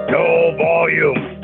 No volume.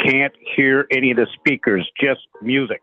can't hear any of the speakers, just music.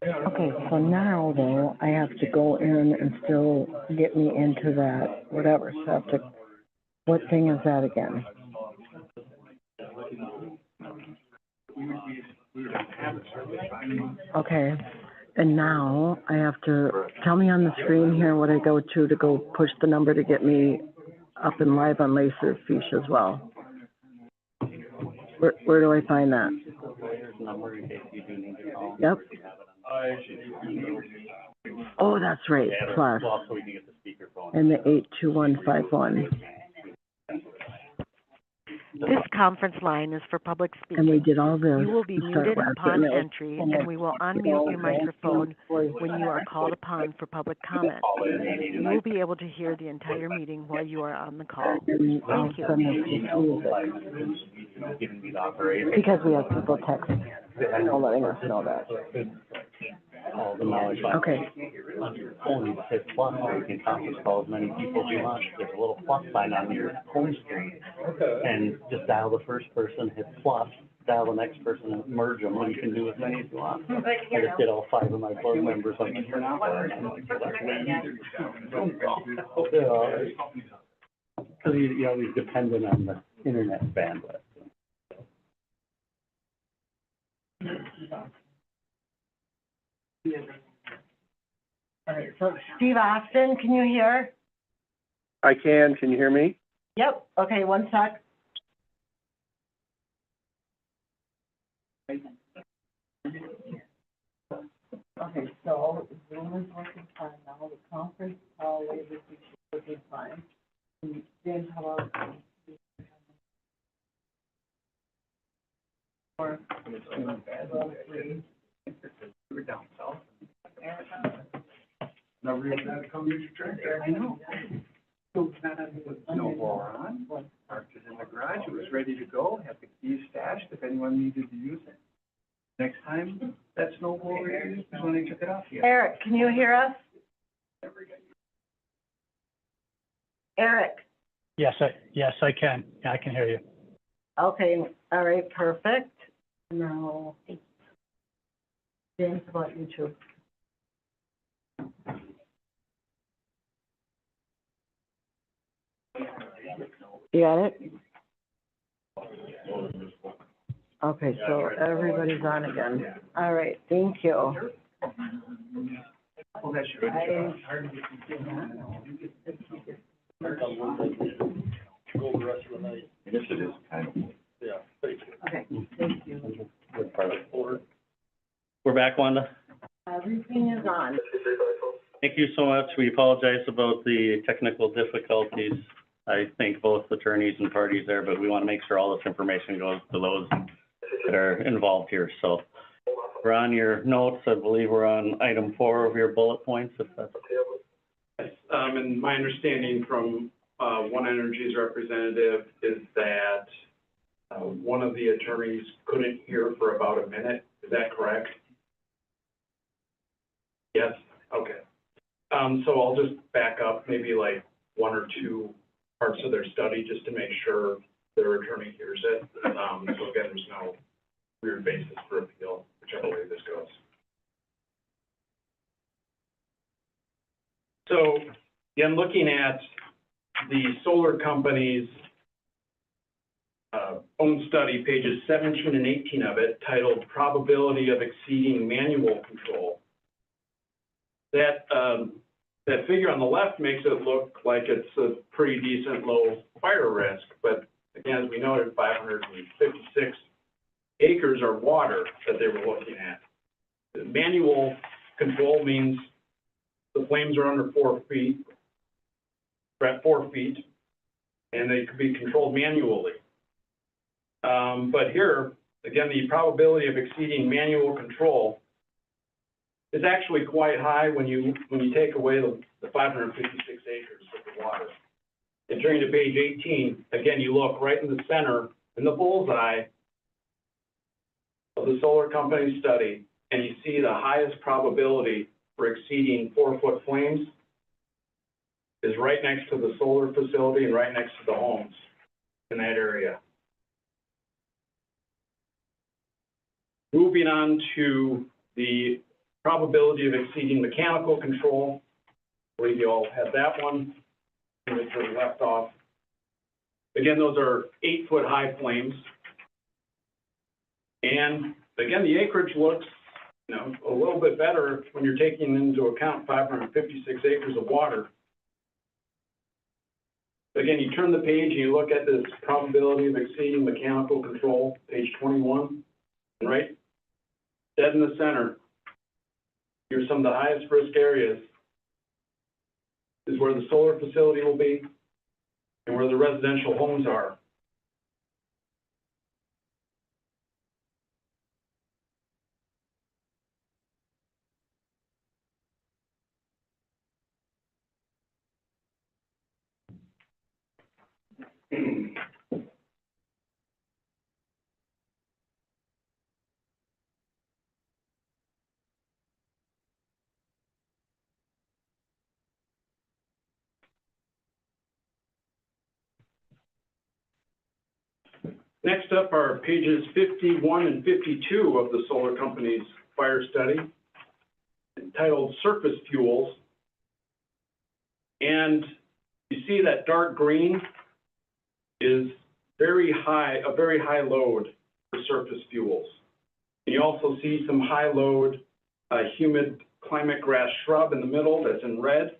Okay, so now though, I have to go in and still get me into that, whatever, so I have to, what thing is that again? Okay, and now I have to, tell me on the screen here what I go to go push the number to get me up and live on Laserfish as well. Where do I find that? Yep. Oh, that's right, plus. And the 82151. This conference line is for public And we speaking. did all this. You will be to start muted with, upon and it was- entry, and we will unmute your microphone when you are called upon for public comment. You will be able to hear the entire meeting while you are on the call. And I'll Thank you. send this to music. Because we have people texting, letting us know that. All the knowledge. Okay. On your phone, you hit plus, so you can conference call as many people as you want. There's a little plus sign on your home screen. And just dial the first person, hit plus, dial the next person, and merge them, and you can do as many as you want. I just did all 5 of my board members on the first part. Because you're always dependent on the internet bandwidth. All right, so Steve Austin, can you hear? I can you hear me? Yep, okay, one sec. Okay, so Zoom is working fine now, the conference call is working fine. And then how about? Or. We're down south. Never even had to come use your tractor. I know. So it's not under the snowblower on, parked it in the garage, it was ready to go, had the keys stashed if anyone needed to use it. Next time that snowblower used is when they took it off. Eric, can you hear us? Eric? Yes, I can. Yeah, I can hear you. Okay, all right, perfect. Now, James, about you too. You got it? Okay, so everybody's on again. All right, thank you. Oh, that's your. Yes, it is, kind of. Okay, thank you. We're back, Wanda. Everything is on. Thank you so much. We apologize about the technical difficulties. I thank both attorneys and parties there, but we want to make sure all this information goes to those that are involved here. So we're on your notes. I believe we're on item 4 of your bullet points, if that's. Yes, and my understanding from, One Energy's representative is that, one of the attorneys couldn't hear for about a minute. Is that correct? Yes, okay. So I'll just back up maybe like 1 or 2 parts of their study just to make sure their attorney hears it. So again, there's no weird basis for appeal, whichever way this goes. So, again, looking at the solar company's own study, pages 17 and 18 of it, titled Probability of Exceeding Manual Control. That figure on the left makes it look like it's a pretty decent low fire risk, but again, as we noted, 556 acres are water that they were looking at. The manual control means the flames are under 4 feet, they're at 4 feet, and they could be controlled manually. But here, again, the probability of exceeding manual control is actually quite high when you take away the 556 acres of the water. And turning to page 18, again, you look right in the center, in the bullseye of the solar company study, and you see the highest probability for exceeding 4-foot flames is right next to the solar facility and right next to the homes in that area. Moving on to the probability of exceeding mechanical control. I believe you all had that one, which we left off. Again, those are 8-foot high flames. And again, the acreage looks, you know, a little bit better when you're taking into account 556 acres of water. Again, you turn the page and you look at this probability of exceeding mechanical control, page 21, right? Dead in the center, here's some of the highest risk areas, is where the solar facility will be and where the residential homes are. Next up are pages 51 and 52 of the solar company's fire study, entitled Surface Fuels. And you see that dark green is a very high load for surface fuels. And you also see some high load humid climate grass shrub in the middle that's in red,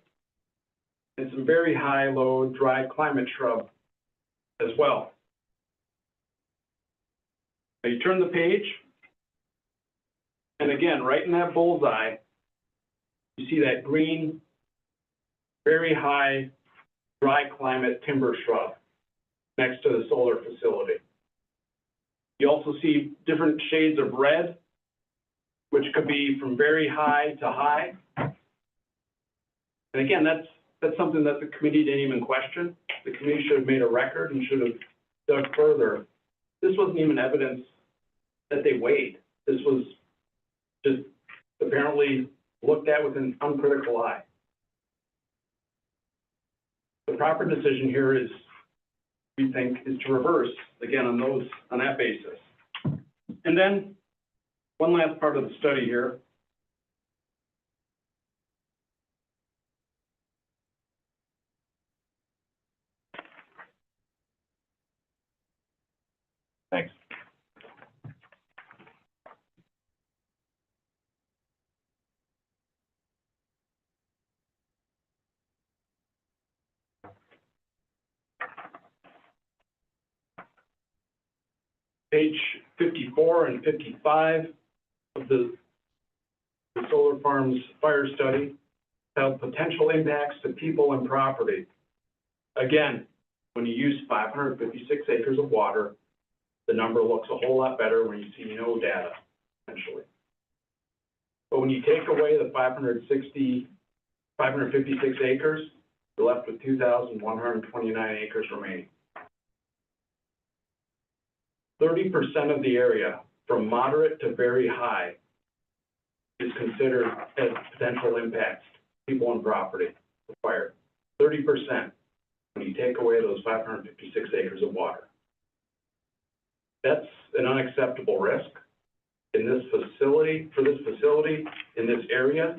and some very high load dry climate shrub as well. Now you turn the page, and again, right in that bullseye, you see that green, very high dry climate timber shrub next to the solar facility. You also see different shades of red, which could be from very high to high. And again, that's something that the committee didn't even question. The committee should have made a record and should have dug further. This wasn't even evidence that they weighed. This was just apparently looked at with an uncritical eye. The proper decision here is, we think, is to reverse, again, on that basis. And then one last part of the study here. Thanks. Page 54 and 55 of the solar farm's fire study have potential impacts to people and property. Again, when you use 556 acres of water, the number looks a whole lot better when you see no data, essentially. But when you take away the 556 acres, you're left with 2,129 acres remaining. 30% of the area, from moderate to very high, is considered as potential impacts to people and property of fire. 30% when you take away those 556 acres of water. That's an unacceptable risk in this facility, in this area.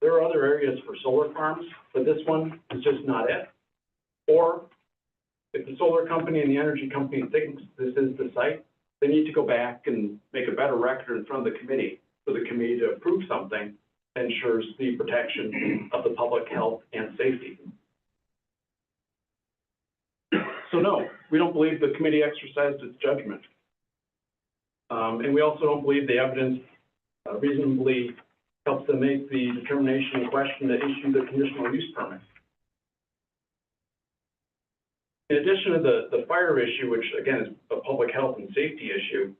There are other areas for solar farms, but this one is just not it. Or if the solar company and the energy company thinks this is the site, they need to go back and make a better record in front of the committee for the committee to approve something that ensures the protection of the public health and safety. So no, we don't believe the committee exercised its judgment. And we also don't believe the evidence reasonably helps them make the determination in question to issue the conditional use permit. In addition to the fire issue, which again is a public health and safety issue,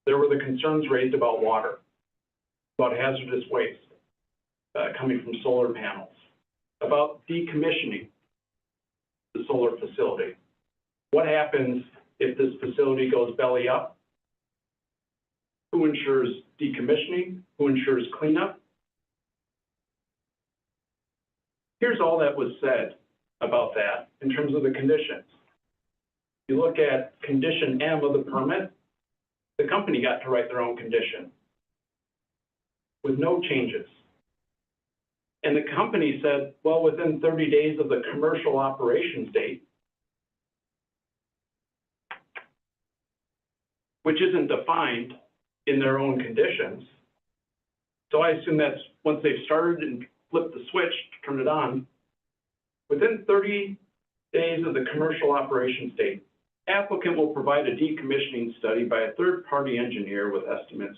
there were the concerns raised about water, about hazardous waste coming from solar panels, about decommissioning the solar facility. What happens if this facility goes belly up? Who ensures decommissioning? Who ensures cleanup? Here's all that was said about that in terms of the conditions. You look at condition M of the permit, the company got to write their own condition with no changes. And the company said, well, within 30 days of the commercial operations date, which isn't defined in their own conditions. So I assume that's once they've started and flipped the switch, turned it on, within 30 days of the commercial operations date, applicant will provide a decommissioning study by a third-party engineer with estimates,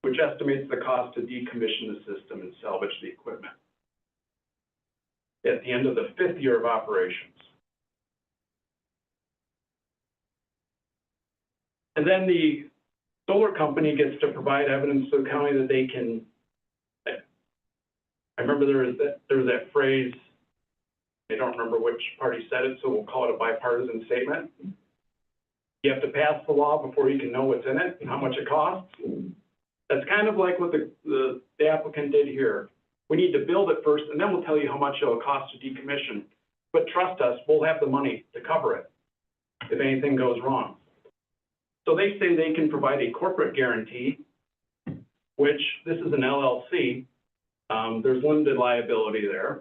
which estimates the cost to decommission the system and salvage the equipment at the end of the 5th year of operations. And then the solar company gets to provide evidence to the county that they can, I remember there was that phrase, I don't remember which party said it, so we'll call it a bipartisan statement. You have to pass the law before you can know what's in it and how much it costs. That's kind of like what the applicant did here. We need to build it first, and then we'll tell you how much it'll cost to decommission. But trust us, we'll have the money to cover it if anything goes wrong. So they say they can provide a corporate guarantee, which this is an LLC. There's limited liability there.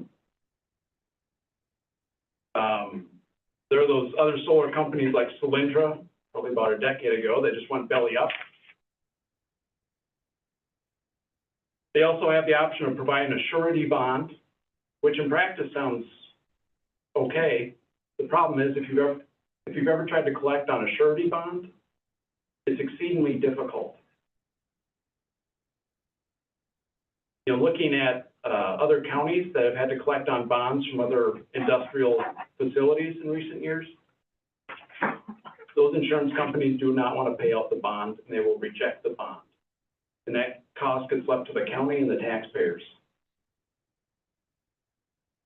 There are those other solar companies like Solyndra, probably about a decade ago, that just went belly up. They also have the option of providing a surety bond, which in practice sounds okay. The problem is if you've ever tried to collect on a surety bond, it's exceedingly difficult. You know, looking at other counties that have had to collect on bonds from other industrial facilities in recent years, those insurance companies do not want to pay out the bond, and they will reject the bond. And that cost gets left to the county and the taxpayers.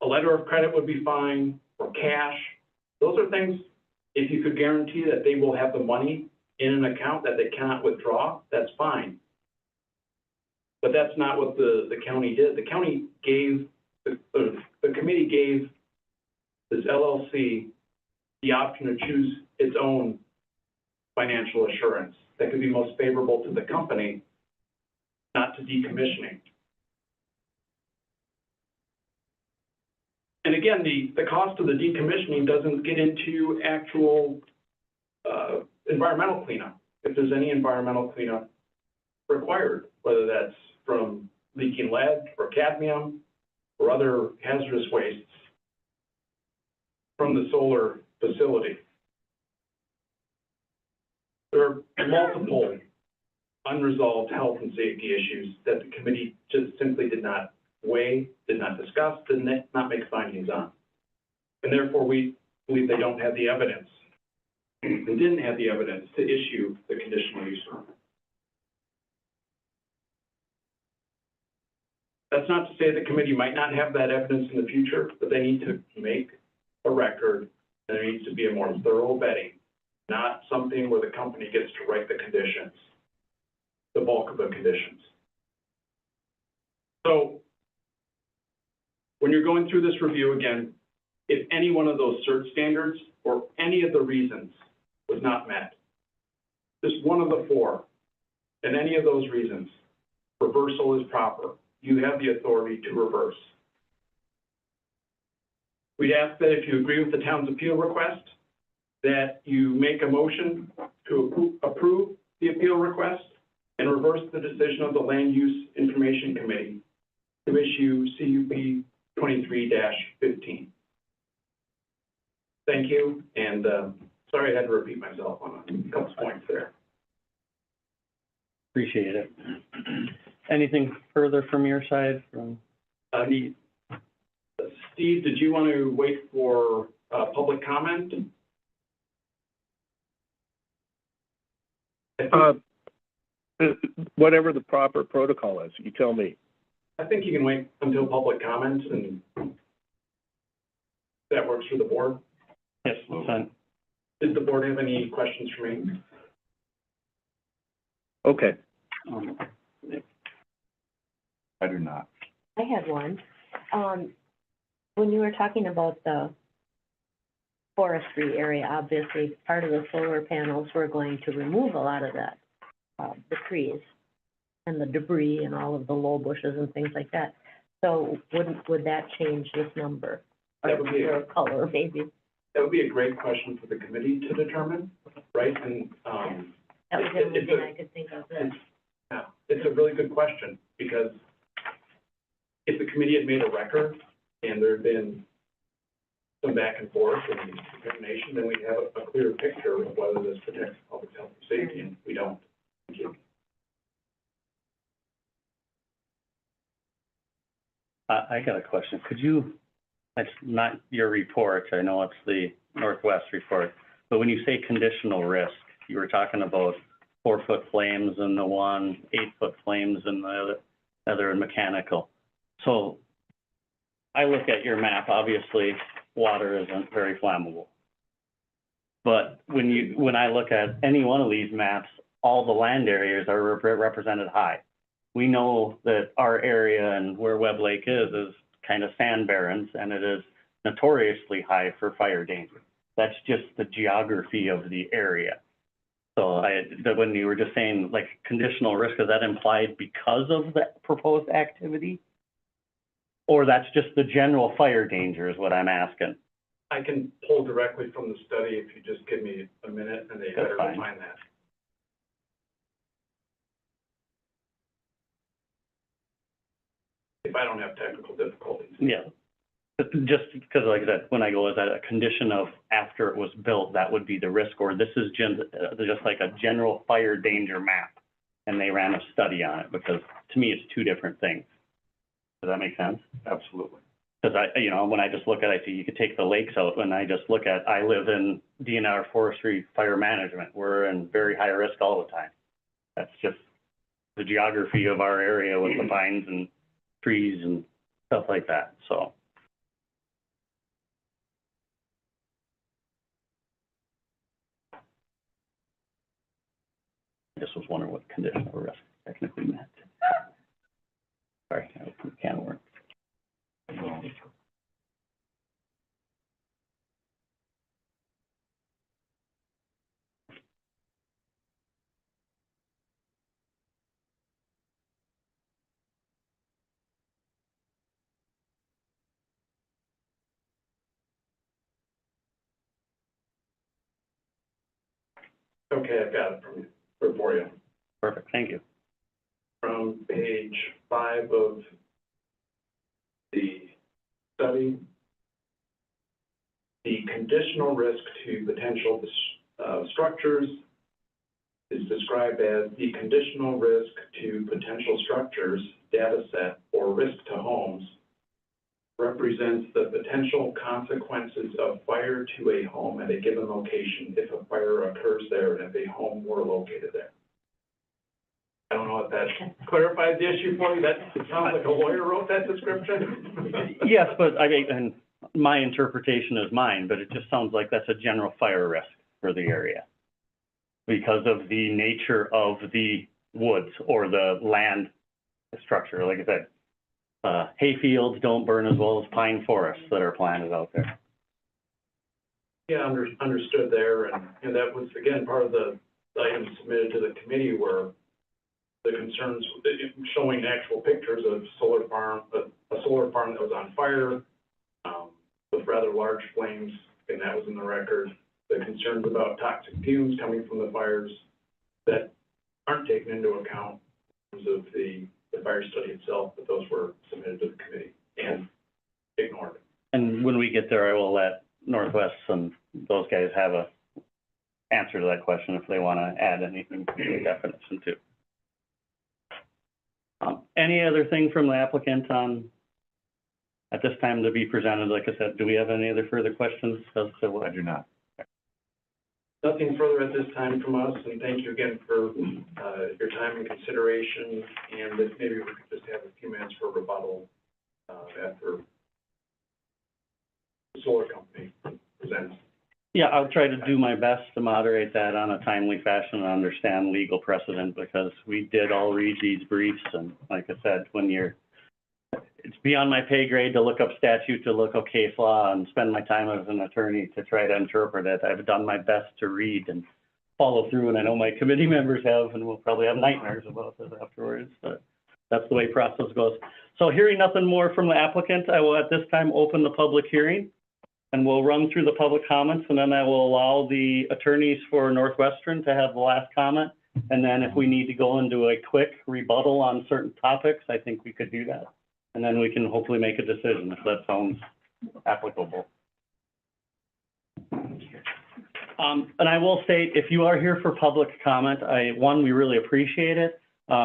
A letter of credit would be fine, or cash. Those are things, if you could guarantee that they will have the money in an account that they cannot withdraw, that's fine. But that's not what the county did. The county gave, the committee gave this LLC the option to choose its own financial assurance that could be most favorable to the company, not to decommissioning. And again, the cost of the decommissioning doesn't get into actual environmental cleanup, if there's any environmental cleanup required, whether that's from leaking lead or cadmium or other hazardous wastes from the solar facility. There are multiple unresolved health and safety issues that the committee just simply did not weigh, did not discuss, did not make findings on. And therefore, we believe they don't have the evidence. They didn't have the evidence to issue the conditional use permit. That's not to say the committee might not have that evidence in the future, but they need to make a record, and there needs to be a more thorough vetting, not something where the company gets to write the conditions, the bulk of the conditions. So when you're going through this review again, if any one of those cert standards or any of the reasons was not met, just one of the four, and any of those reasons, reversal is proper. You have the authority to reverse. We'd ask that if you agree with the town's appeal request, that you make a motion to approve the appeal request and reverse the decision of the Land Use Information Committee to issue CUP 23-15. Thank you, and sorry I had to repeat myself on a couple points there. Appreciate it. Anything further from your side? From Steve, did you want to wait for public comment? Whatever the proper protocol is, you tell me. I think you can wait until public comment, and that works for the board. Yes, fine. Did the board have any questions for me? Okay. I do not. I had one. When you were talking about the forestry area, obviously, part of the solar panels, we're going to remove a lot of that. trees and the debris and all of the low bushes and things like that. So would that change this number? That would be, Or color, maybe? that would be a great question for the committee to determine, right? And, That was the only It's thing a- I could think of then. yeah, it's a really good question, because if the committee had made a record and there had been some back and forth and determination, then we'd have a clearer picture of whether this protects public health and safety, and we don't. Thank you. I got a question. Could you, that's not your report, I know it's the Northwest report, but when you say conditional risk, you were talking about 4-foot flames in the one, 8-foot flames in the other and mechanical. So I look at your map, obviously, water isn't very flammable. But when I look at any one of these maps, all the land areas are represented high. We know that our area and where Webb Lake is kind of sand barrens, and it is notoriously high for fire danger. That's just the geography of the area. So when you were just saying like conditional risk, is that implied because of the proposed activity? Or that's just the general fire danger is what I'm asking? I can pull directly from the study if you just give me a minute, and they That's better fine. find that. If I don't have technical difficulties. Yeah. Just because, like I said, when I go, is that a condition of after it was built, that would be the risk, or this is just like a general fire danger map? And they ran a study on it, because to me, it's two different things. Does that make sense? Absolutely. Because when I just look at it, I see you could take the lakes out. When I just look at, I live in DNR forestry fire management. We're in very high risk all the time. That's just the geography of our area with the pines and trees and stuff like that, so. I just was wondering what conditional risk technically meant. Sorry, I opened a can of worms. Okay, I've got it from you, for you. Perfect, thank you. From page 5 of the study, the conditional risk to potential structures is described as the conditional risk to potential structures data set or risk to homes represents the potential consequences of fire to a home at a given location if a fire occurs there and if a home were located there. I don't know if that clarifies the issue for you. That sounds like a lawyer wrote that description. Yes, but I mean, and my interpretation is mine, but it just sounds like that's a general fire risk for the area because of the nature of the woods or the land structure. Like I said, hay fields don't burn as well as pine forests that are planted out there. Yeah, understood there, and that was, again, part of the items submitted to the committee were the concerns, showing actual pictures of solar farm, a solar farm that was on fire, with rather large flames, and that was in the record. The concerns about toxic fumes coming from the fires that aren't taken into account in terms of the fire study itself, but those were submitted to the committee and ignored. And when we get there, I will let Northwest and those guys have a answer to that question if they want to add anything to the definition too. Any other thing from the applicant on, at this time to be presented? Like I said, do we have any other further questions? I do not. Nothing further at this time from us, and thank you again for your time and consideration. And if maybe we could just have a few minutes for rebuttal after the solar company presents. Yeah, I'll try to do my best to moderate that on a timely fashion and understand legal precedent, because we did all read these briefs, and like I said, it's beyond my pay grade to look up statute, to look up case law, and spend my time as an attorney to try to interpret it. I've done my best to read and follow through, and I know my committee members have, and we'll probably have nightmares about this afterwards, but that's the way process goes. So hearing nothing more from the applicant, I will at this time open the public hearing, and we'll run through the public comments, and then I will allow the attorneys for Northwestern to have the last comment. And then if we need to go into a quick rebuttal on certain topics, I think we could do that. And then we can hopefully make a decision if that sounds applicable. And I will state, if you are here for public comment, we really appreciate it.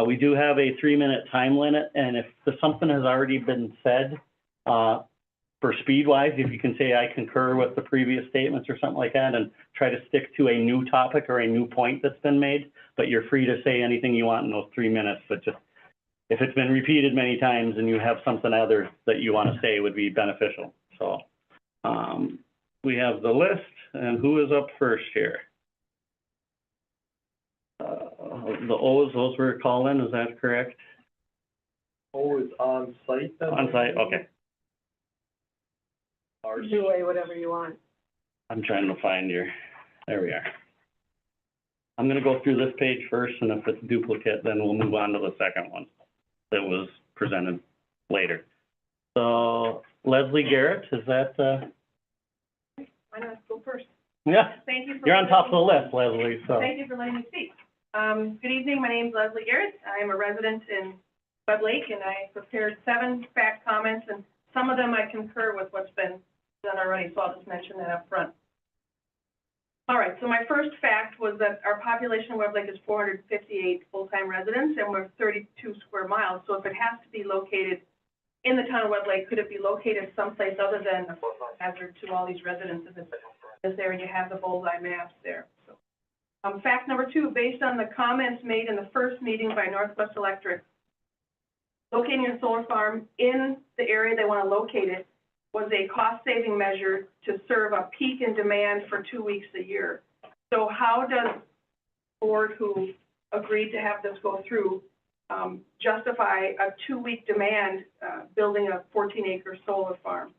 We do have a 3-minute time limit, and if something has already been said, for speed-wise, if you can say, I concur with the previous statements or something like that, and try to stick to a new topic or a new point that's been made, but you're free to say anything you want in those 3 minutes, but just, if it's been repeated many times and you have something other that you want to say would be beneficial. So, we have the list, and who is up first here? The O's, those were called in, is that correct? Oh, it's on site then? On site, okay. Whatever you want. I'm trying to find there we are. I'm gonna go through this page first, and if it's duplicate, then we'll move on to the second one that was presented later. So Leslie Garrett, is that, Why not go first? yeah, Thank you for. you're on top of the list, Leslie, so. Thank you for letting me speak. Good evening, my name's Leslie Garrett. I am a resident in Webb Lake, and I prepared 7 fact comments, and some of them I concur with what's been done already, so I'll just mention that up front. All right, so my first fact was that our population of Webb Lake is 458 full-time residents, and we're 32 square miles. So if it has to be located in the town of Webb Lake, could it be located someplace other than a hazard to all these residents if it's there, and you have the bullseye maps there. So, fact number 2, based on the comments made in the first meeting by Northwest Electric, locating a solar farm in the area they want to locate it was a cost-saving measure to serve a peak in demand for 2 weeks a year. So how does the board who agreed to have this go through justify a 2-week demand building a 14-acre solar farm?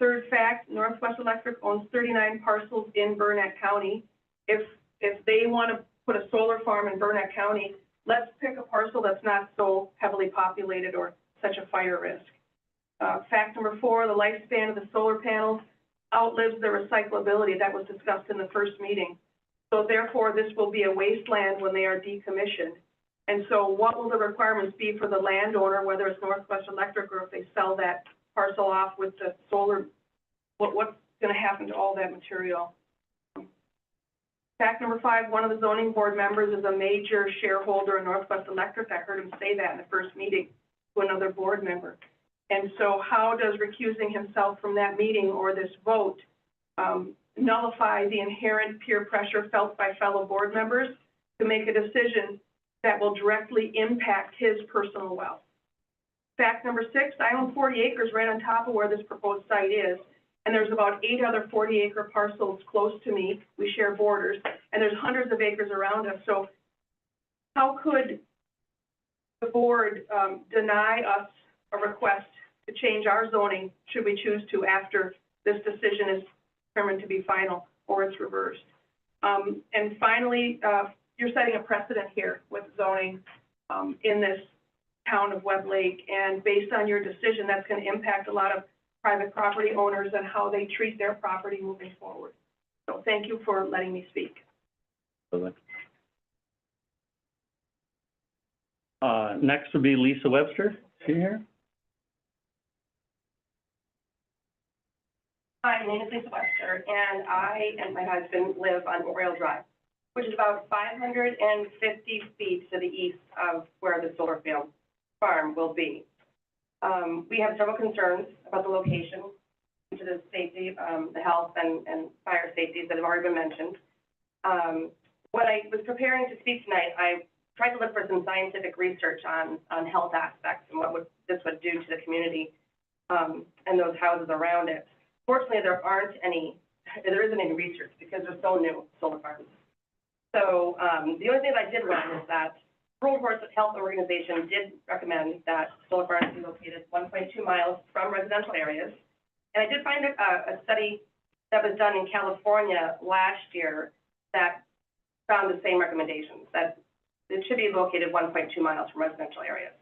Third fact, Northwest Electric owns 39 parcels in Burnett County. If they want to put a solar farm in Burnett County, let's pick a parcel that's not so heavily populated or such a fire risk. Fact number 4, the lifespan of the solar panels outlives their recyclability. That was discussed in the first meeting. So therefore, this will be a wasteland when they are decommissioned. And so what will the requirements be for the landowner, whether it's Northwest Electric or if they sell that parcel off with the solar, what's going to happen to all that material? Fact number 5, one of the zoning board members is a major shareholder in Northwest Electric. I heard him say that in the first meeting to another board member. And so how does recusing himself from that meeting or this vote nullify the inherent peer pressure felt by fellow board members to make a decision that will directly impact his personal wealth? Fact number 6, I own 40 acres right on top of where this proposed site is, and there's about 8 other 40-acre parcels close to me. We share borders, and there's hundreds of acres around us. So how could the board deny us a request to change our zoning, should we choose to, after this decision is determined to be final or it's reversed? And finally, you're setting a precedent here with zoning in this town of Webb Lake, and based on your decision, that's going to impact a lot of private property owners and how they treat their property moving forward. So thank you for letting me speak. Next would be Lisa Webster. Is she here? Hi, my name is Lisa Webster, and I and my husband live on Memorial Drive, which is about 550 feet to the east of where the solar field farm will be. We have several concerns about the location, to the safety, the health and fire safety that have already been mentioned. When I was preparing to speak tonight, I tried to look for some scientific research on health aspects and what this would do to the community and those houses around it. Fortunately, there isn't any research because they're so new, solar farms. So the only thing that I did learn is that World Health Organization did recommend that solar farms be located 1.2 miles from residential areas. And I did find a study that was done in California last year that found the same recommendations, that it should be located 1.2 miles from residential areas.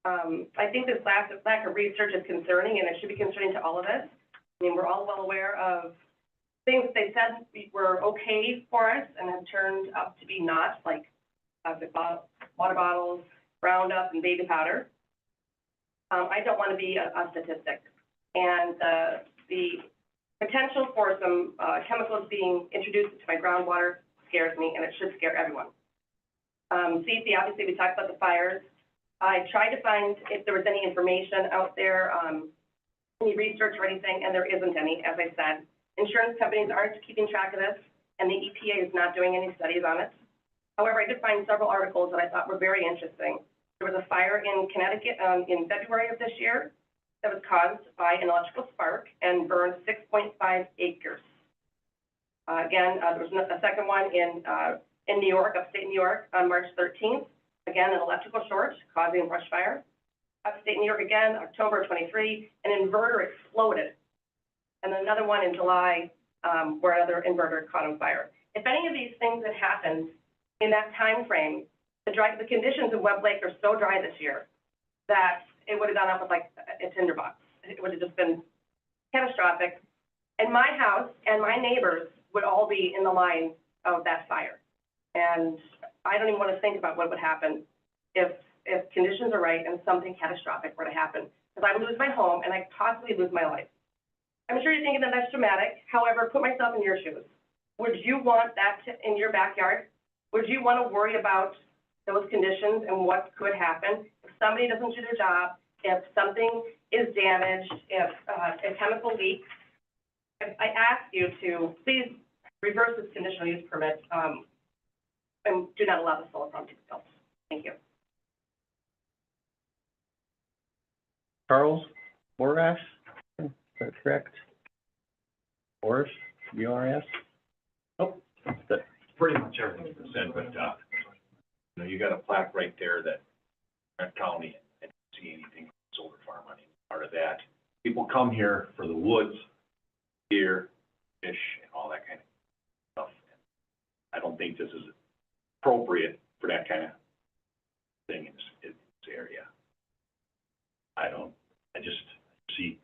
I think this lack of research is concerning, and it should be concerning to all of us. I mean, we're all well aware of things they said were okay for us and have turned out to be not, like water bottles, Roundup, and baby powder. I don't want to be a statistic. And the potential for some chemicals being introduced into my groundwater scares me, and it should scare everyone. CC, obviously, we talked about the fires. I tried to find if there was any information out there, any research or anything, and there isn't any, as I said. Insurance companies aren't keeping track of this, and the EPA is not doing any studies on it. However, I did find several articles that I thought were very interesting. There was a fire in Connecticut in February of this year that was caused by an electrical spark and burned 6.5 acres. Again, there was a second one in New York, upstate New York, on March 13th. Again, an electrical short causing a brush fire. Upstate New York again, October 23, an inverter exploded. And then another one in July where another inverter caught on fire. If any of these things had happened in that time frame, the conditions in Webb Lake are so dry this year that it would have gone up with like a tinderbox. It would have just been catastrophic. And my house and my neighbors would all be in the line of that fire. And I don't even want to think about what would happen if conditions are right and something catastrophic were to happen. Because I would lose my home and I'd possibly lose my life. I'm sure you're thinking that that's dramatic. However, put myself in your shoes. Would you want that in your backyard? Would you want to worry about those conditions and what could happen if somebody doesn't do their job, if something is damaged, if a chemical leaks? I ask you to please reverse this conditional use permit and do not allow the solar farm to be built. Thank you. Charles Borash, is that correct? Borash, B-R-S? Oh, that's good. Pretty much everything's been said, but, you know, you got a plaque right there that Grant County, and don't see anything solar farm on any part of that. People come here for the woods, deer, fish, and all that kind of stuff. I don't think this is appropriate for that kind of thing in this area. I just see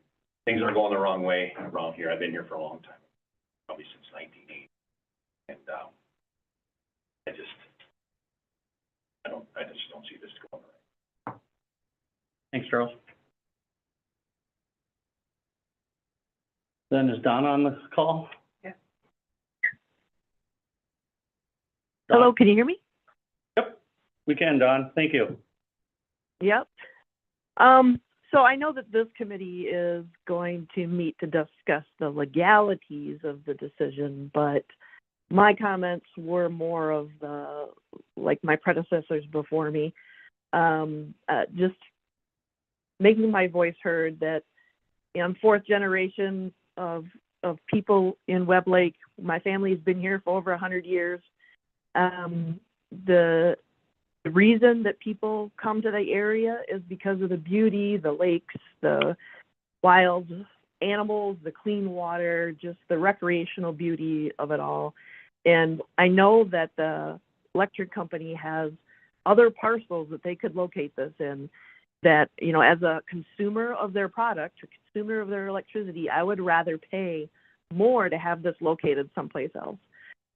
things are going the wrong way around here. I've been here for a long time, probably since 1980. And, I just don't see this going right. Thanks, Charles. Then is Donna on the call? Yeah. Hello, can you hear me? Yep, we can, Don. Thank you. Yep. So I know that this committee is going to meet to discuss the legalities of the decision, but my comments were more of the, like my predecessors before me, just making my voice heard that I'm fourth generation of people in Webb Lake. My family's been here for over 100 years. The reason that people come to the area is because of the beauty, the lakes, the wild animals, the clean water, just the recreational beauty of it all. And I know that the electric company has other parcels that they could locate this in that, you know, as a consumer of their product, a consumer of their electricity, I would rather pay more to have this located someplace else.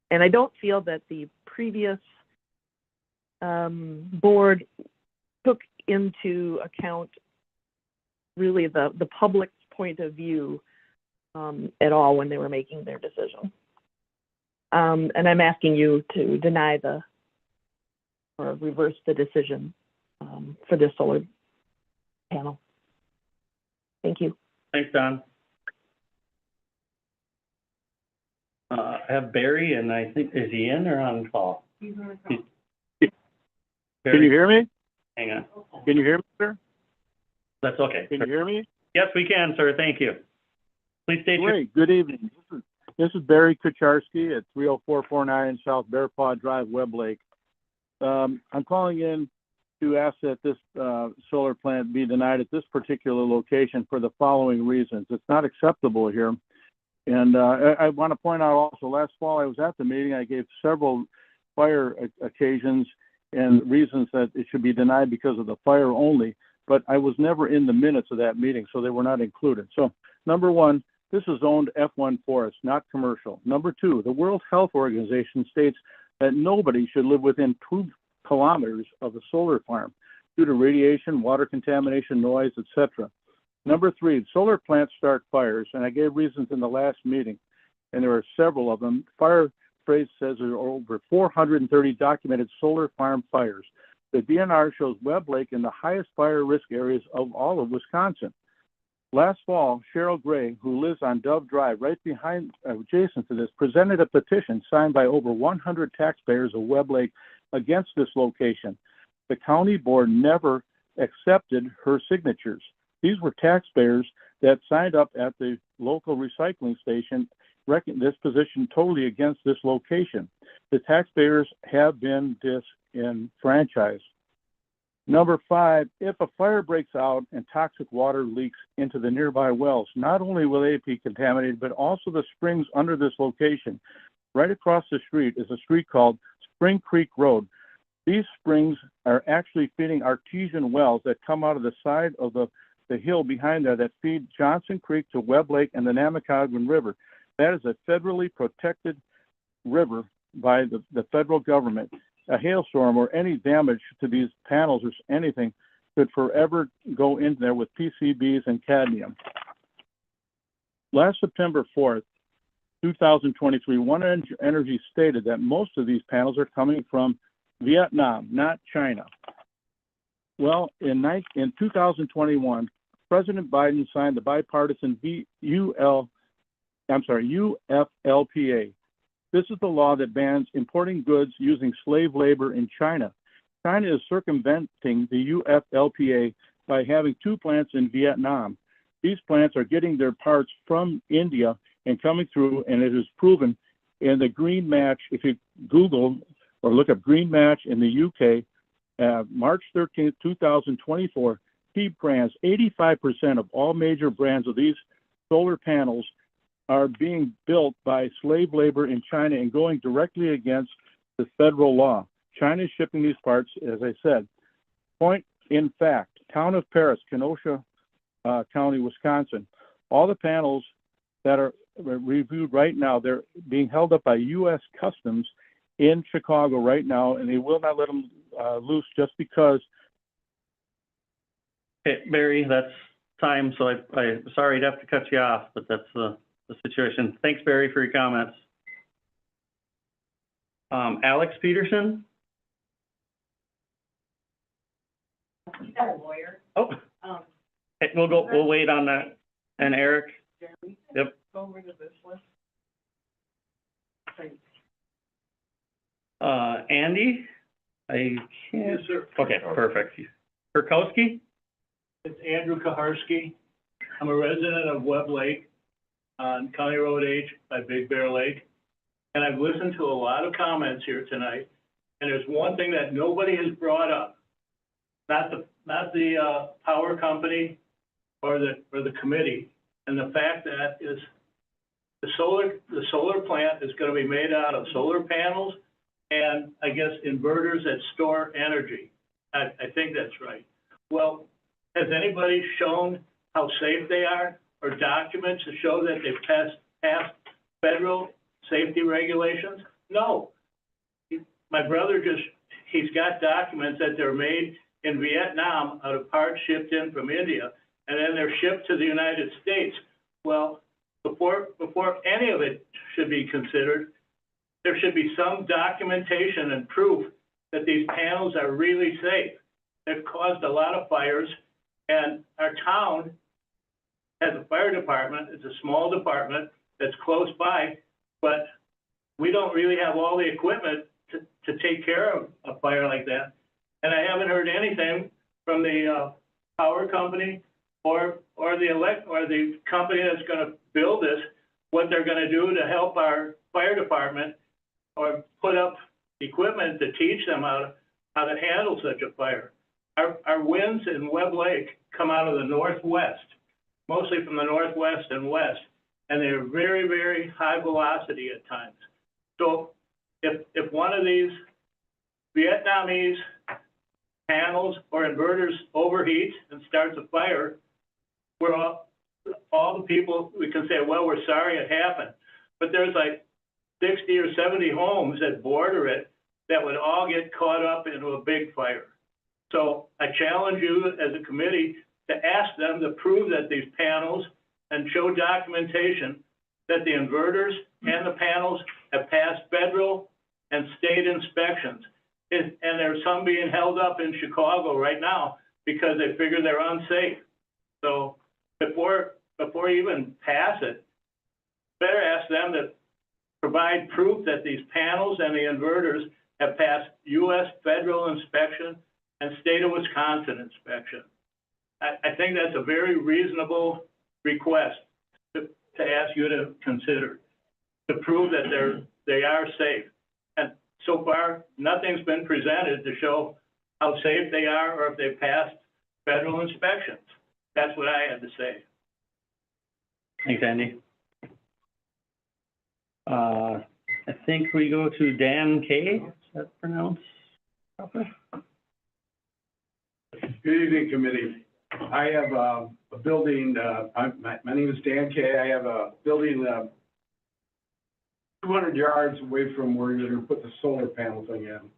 And I don't feel that the previous board took into account really the public's point of view at all when they were making their decision. And I'm asking you to deny or reverse the decision for this solar panel. Thank you. Thanks, Don. I have Barry, and I think, is he in or on call? He's on the call. Can you hear me? Hang on. Can you hear me, sir? That's okay. Can you hear me? Yes, we can, sir. Thank you. Please state your... Great. Good evening. This is Barry Kucharski at 30449 South Bear Paw Drive, Webb Lake. I'm calling in to ask that this solar plant be denied at this particular location for the following reasons. It's not acceptable here. And I want to point out also, last fall I was at the meeting. I gave several fire occasions and reasons that it should be denied because of the fire only, but I was never in the minutes of that meeting, so they were not included. So, number one, this is zoned F1 forest, not commercial. Number two, the World Health Organization states that nobody should live within 2 kilometers of a solar farm due to radiation, water contamination, noise, etc. Number three, solar plants start fires, and I gave reasons in the last meeting, and there are several of them. Fire phrase says there are over 430 documented solar farm fires. The DNR shows Webb Lake in the highest fire risk areas of all of Wisconsin. Last fall, Cheryl Gray, who lives on Dove Drive, right behind, adjacent to this, presented a petition signed by over 100 taxpayers of Webb Lake against this location. The county board never accepted her signatures. These were taxpayers that signed up at the local recycling station, this position totally against this location. The taxpayers have been disenfranchised. Number five, if a fire breaks out and toxic water leaks into the nearby wells, not only will they be contaminated, but also the springs under this location. Right across the street is a street called Spring Creek Road. These springs are actually feeding artesian wells that come out of the side of the hill behind there that feed Johnson Creek to Webb Lake and the Namakagon River. That is a federally protected river by the federal government. A hailstorm or any damage to these panels or anything could forever go in there with PCBs and cadmium. Last September 4th, 2023, One Energy stated that most of these panels are coming from Vietnam, not China. Well, in 2021, President Biden signed the bipartisan UFLPA. This is the law that bans importing goods using slave labor in China. China is circumventing the UFLPA by having 2 plants in Vietnam. These plants are getting their parts from India and coming through, and it is proven in the Green Match. If you Google or look up Green Match in the UK, March 13th, 2024, key brands, 85% of all major brands of these solar panels are being built by slave labor in China and going directly against the federal law. China is shipping these parts, as I said. Point in fact, town of Paris, Kenosha County, Wisconsin, all the panels that are reviewed right now, they're being held up by U.S. Customs in Chicago right now, and they will not let them loose just because. Okay, Barry, that's time, so I'm sorry to have to cut you off, but that's the situation. Thanks, Barry, for your comments. Alex Peterson? He's not a lawyer. Oh, hey, we'll wait on that. And Eric? Jeremy? Yep. Go over to this list. Thanks. Andy? I can't. Yes, sir. Okay, perfect. Kirkowski? It's Andrew Kaharski. I'm a resident of Webb Lake on County Road H by Big Bear Lake. And I've listened to a lot of comments here tonight, and there's one thing that nobody has brought up. Not the power company or the committee. And the fact that is the solar plant is gonna be made out of solar panels and I guess inverters that store energy. I think that's right. Well, has anybody shown how safe they are or documents to show that they've passed federal safety regulations? No. My brother he's got documents that they're made in Vietnam out of parts shipped in from India, and then they're shipped to the United States. Well, before any of it should be considered, there should be some documentation and proof that these panels are really safe. They've caused a lot of fires, and our town has a fire department. It's a small department that's close by, but we don't really have all the equipment to take care of a fire like that. And I haven't heard anything from the power company or the company that's going to build this, what they're going to do to help our fire department or put up equipment to teach them how to handle such a fire. Our winds in Webb Lake come out of the northwest, mostly from the northwest and west, and they're very, very high velocity at times. So if one of these Vietnamese panels or inverters overheats and starts a fire, we're all the people, we can say, well, we're sorry it happened. But there's like 60 or 70 homes that border it that would all get caught up into a big fire. So I challenge you as a committee to ask them to prove that these panels and show documentation that the inverters and the panels have passed federal and state inspections. And there's some being held up in Chicago right now because they figure they're unsafe. So before you even pass it, better ask them to provide proof that these panels and the inverters have passed U.S. federal inspection and state of Wisconsin inspection. I think that's a very reasonable request to ask you to consider, to prove that they are safe. And so far, nothing's been presented to show how safe they are or if they've passed federal inspections. That's what I had to say. Thanks, Andy. I think we go to Dan Kay, is that pronounced properly? Good evening, committee. I have a building, my name is Dan Kay. I have a building 200 yards away from where you're gonna put the solar panel thing in.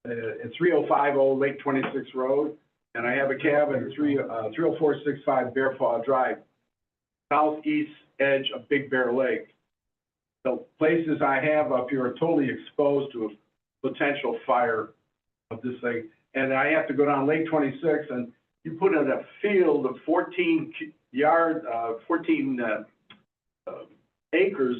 It's 3050 Lake 26 Road, and I have a cabin, 30465 Bear Paw Drive, southeast edge of Big Bear Lake. The places I have up here are totally exposed to a potential fire of this thing. And I have to go down Lake 26, and you put in a field of 14 acres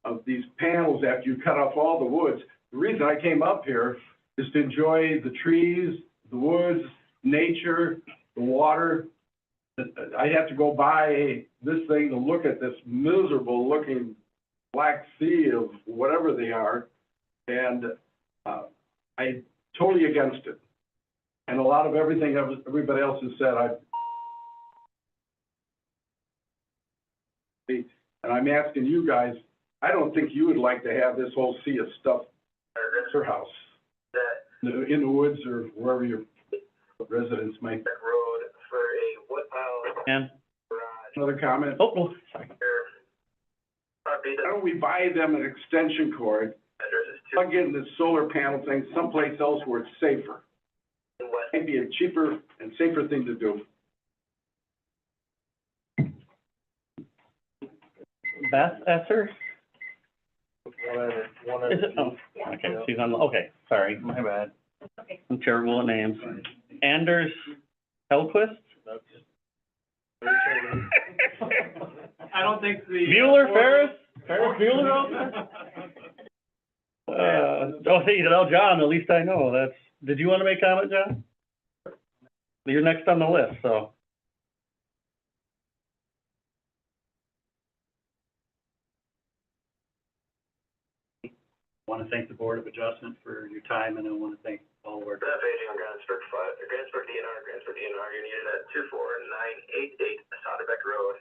of these panels after you cut off all the woods. The reason I came up here is to enjoy the trees, the woods, nature, the water. I have to go by this thing to look at this miserable looking Black Sea of whatever they are, and I'm totally against it. And a lot of everything everybody else has said, and I'm asking you guys, I don't think you would like to have this whole sea of stuff at your house, in the woods or wherever your residents might. Road for a wood pile. And Another comment? oh, sorry. Why don't we buy them an extension cord, plug in the solar panel thing someplace else where it's safer? Might be a cheaper and safer thing to do. Beth Esser? Is it? Oh, okay, she's on, okay, sorry, my bad. Okay. I'm terrible at names. Anders Hellquist? I don't think the. Bueller, Ferris Bueller out there? Oh, hey, John, at least I know, that's, did you want to make comment, John? You're next on the list, so. I want to thank the Board of Adjustment for your time, and I want to thank all of our. Beth Aging on Gransburg DNR, you're needed at 24988 Soderbeck Road,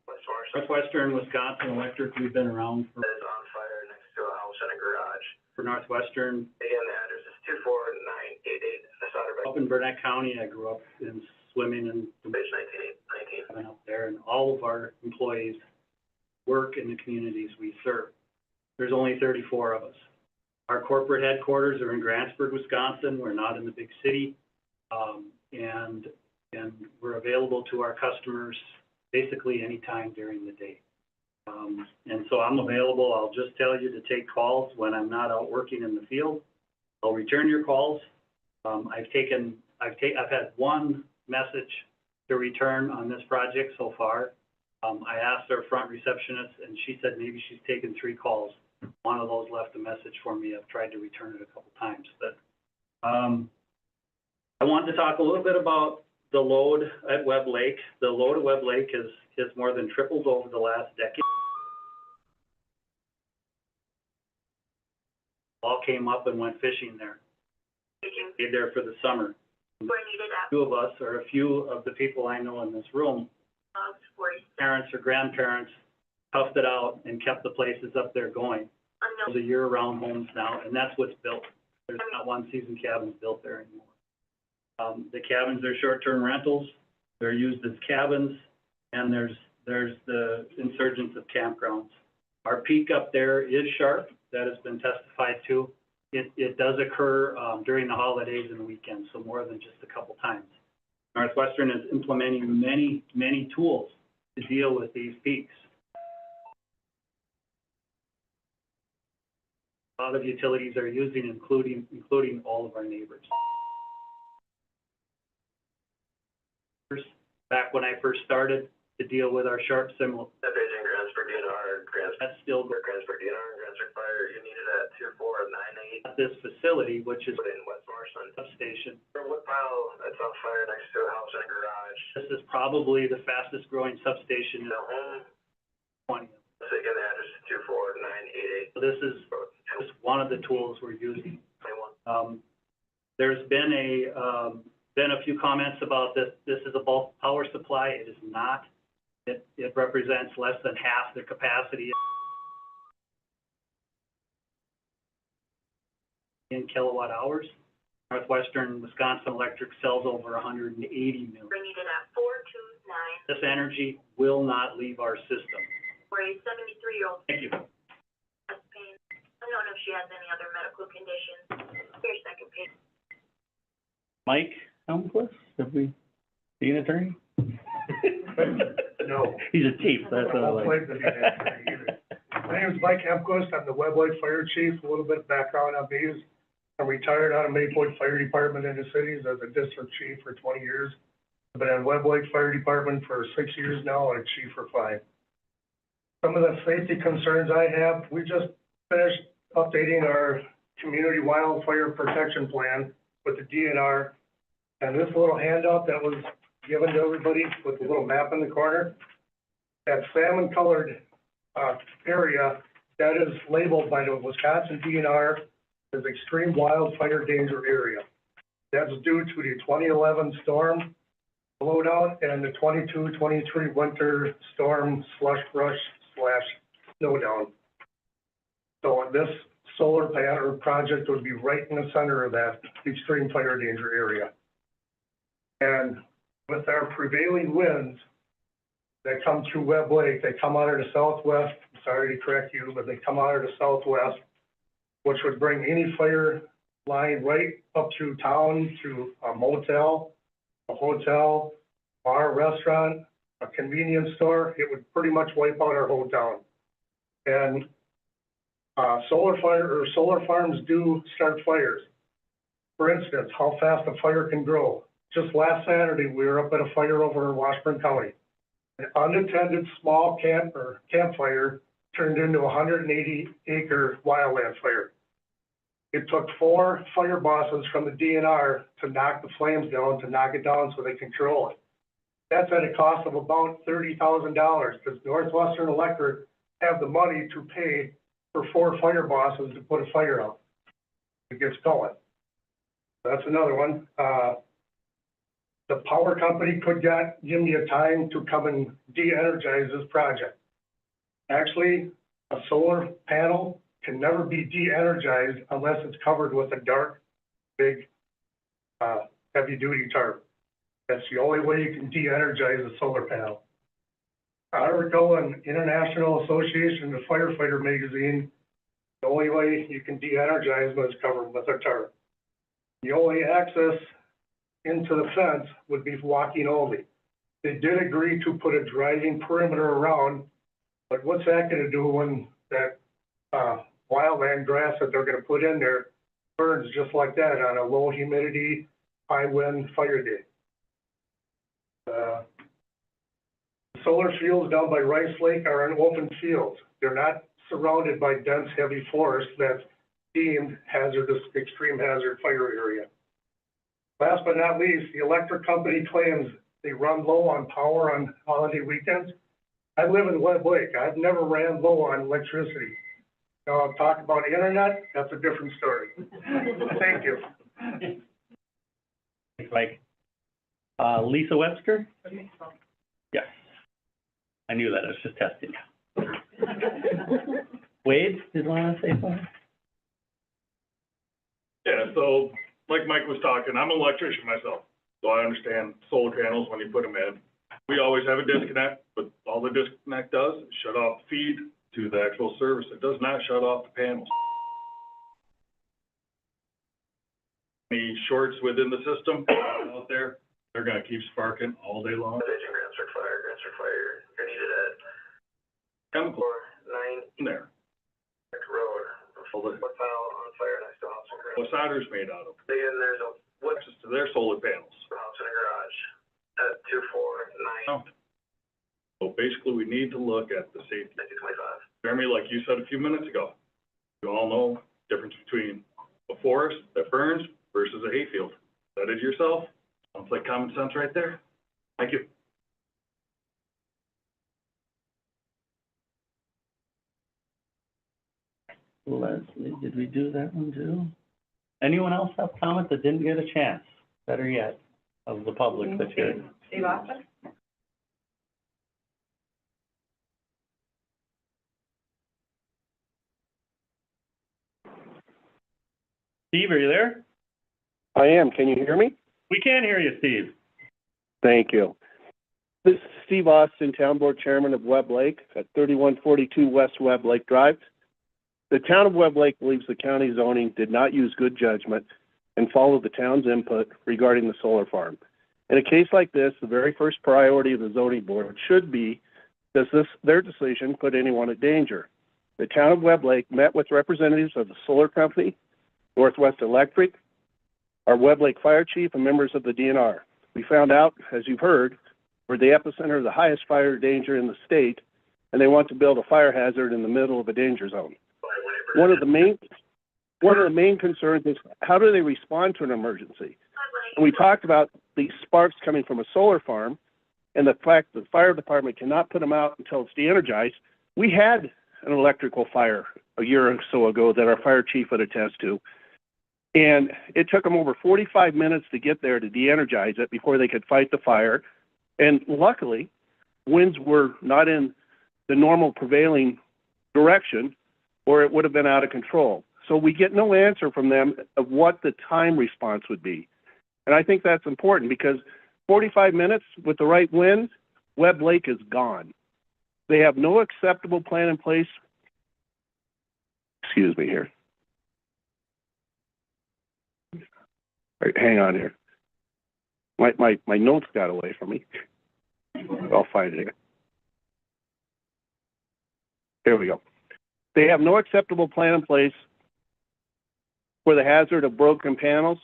West Marshall. Northwestern Wisconsin Electric, we've been around for. That is on fire next to a house and a garage. For Northwestern. Again, the address is 24988 Soderbeck. Up in Burnett County, I grew up in swimming and Page 19. up there, and all of our employees work in the communities we serve. There's only 34 of us. Our corporate headquarters are in Gransburg, Wisconsin. We're not in the big city. And we're available to our customers basically anytime during the day. And so I'm available. I'll just tell you to take calls when I'm not out working in the field. I'll return your calls. I've had one message to return on this project so far. I asked our front receptionist, and she said maybe she's taken 3 calls. One of those left a message for me. I've tried to return it a couple times, but I wanted to talk a little bit about the load at Webb Lake. The load at Webb Lake has more than tripled over the last decade. All came up and went fishing there. Stayed there for the summer. Two of us, or a few of the people I know in this room, parents or grandparents toughed it out and kept the places up there going. Those are year-round homes now, and that's what's built. There's not one-season cabins built there anymore. The cabins are short-term rentals, they're used as cabins, and there's the insurgence of campgrounds. Our peak up there is sharp, that has been testified to. It does occur during the holidays and the weekends, so more than just a couple times. Northwestern is implementing many tools to deal with these peaks. A lot of utilities are using, including all of our neighbors. Back when I first started to deal with our sharp similar. That page in Gransburg DNR, That's still Gransburg DNR, and Gransburg Fire, you needed at 2498. at this facility, which is Put in West Marshland. substation. For what pile that's on fire next to a house and a garage? This is probably the fastest growing substation in The home, 20. so again, the address is 24988. So this is just one of the tools we're using. 21. There's been a few comments about this. This is a bulk power supply. It is not. It represents less than half the capacity in kilowatt hours. Northwestern Wisconsin Electric sells over 180 million. Bring it at 429. This energy will not leave our system. For a 73-year-old Thank you. has pain. I don't know if she has any other medical conditions. Here's second page. Mike Helmquist, have we seen an attorney? No. He's a chief, that's what I I'll like. claim to be an attorney either. My name is Mike Hempquist. I'm the Webb Lake Fire Chief. A little bit of background on me is I'm retired out of Maypoint Fire Department in the cities as a district chief for 20 years. I've been on Webb Lake Fire Department for 6 years now and a chief for 5. Some of the safety concerns I have, we just finished updating our community wildfire protection plan with the DNR. And this little handout that was given to everybody with the little map in the corner, that salmon colored area, that is labeled by the Wisconsin DNR as extreme wildfire danger area. That's due to the 2011 storm blowdown and the 22-23 winter storm slush brush / snowdown. So this solar panel project would be right in the center of that extreme fire danger area. And with our prevailing winds that come through Webb Lake, they come out of the southwest, I'm sorry to correct you, but they come out of the southwest, which would bring any fire line right up through town to a motel, a hotel, bar, restaurant, a convenience store. It would pretty much wipe out our whole town. And solar farms do start fires. For instance, how fast a fire can grow. Just last Saturday, we were up at a fire over in Washburn County. An unattended small campfire turned into a 180-acre wildland fire. It took 4 fire bosses from the DNR to knock the flames down, to knock it down so they control it. That's at a cost of about $30,000 because Northwestern Electric have the money to pay for 4 fire bosses to put a fire out. It gets going. That's another one. The power company could give me a time to come and de-energize this project. Actually, a solar panel can never be de-energized unless it's covered with a dark, big, heavy-duty tarp. That's the only way you can de-energize a solar panel. An article in International Association of Firefighter magazine, the only way you can de-energize them is covered with a tarp. The only access into the fence would be walking only. They did agree to put a driving perimeter around, but what's that gonna do when that, wildland grass that they're gonna put in there burns just like that on a low humidity, high wind fire day? Solar fields down by Rice Lake are in open fields. They're not surrounded by dense, heavy forest that's deemed hazardous, extreme hazard fire area. Last but not least, the electric company claims they run low on power on holiday weekends. I live in Webb Lake. I've never ran low on electricity. Now, I'll talk about internet, that's a different story. Thank you. Thanks, Mike. Lisa Webster? Yes. I knew that, I was just testing you. Wade, did you want to say something? Yeah, so like Mike was talking, I'm an electrician myself, so I understand solar panels when you put them in. We always have a disconnect, but all the disconnect does is shut off the feed to the actual service. It does not shut off the panels. Any shorts within the system out there, they're gonna keep sparking all day long. Transfer fire, you're needed at Chemical 9 in there. Road. All the- What tile on fire next to house and garage? What solder's made out of, Again, there's a wood access to their solar panels. house and a garage at 249, So basically, we need to look at the safety. 1925. Jeremy, like you said a few minutes ago, you all know the difference between a forest that burns versus a hayfield. Said it yourself. Sounds like common sense right there. Thank you. Leslie, did we do that one too? Anyone else have comment that didn't get a chance? Better yet, of the public that's here. Steve Austin? Steve, are you there? I am. Can you hear me? We can hear you, Steve. Thank you. This is Steve Austin, Town Board Chairman of Webb Lake at 3142 West Webb Lake Drive. The town of Webb Lake believes the county zoning did not use good judgment and follow the town's input regarding the solar farm. In a case like this, the very first priority of the zoning board should be, does their decision put anyone at danger? The town of Webb Lake met with representatives of the solar company, Northwest Electric, our Webb Lake Fire Chief, and members of the DNR. We found out, as you've heard, we're the epicenter of the highest fire danger in the state, and they want to build a fire hazard in the middle of a danger zone. One of the main concerns is, how do they respond to an emergency? And we talked about these sparks coming from a solar farm and the fact that the fire department cannot put them out until it's de-energized. We had an electrical fire a year or so ago that our fire chief would attest to. And it took them over 45 minutes to get there to de-energize it before they could fight the fire. And luckily, winds were not in the normal prevailing direction, or it would have been out of control. So we get no answer from them of what the time response would be. And I think that's important because 45 minutes with the right wind, Webb Lake is gone. They have no acceptable plan in place. Excuse me here. All right, hang on here. My notes got away from me. I'll find it. Here we go. They have no acceptable plan in place for the hazard of broken panels.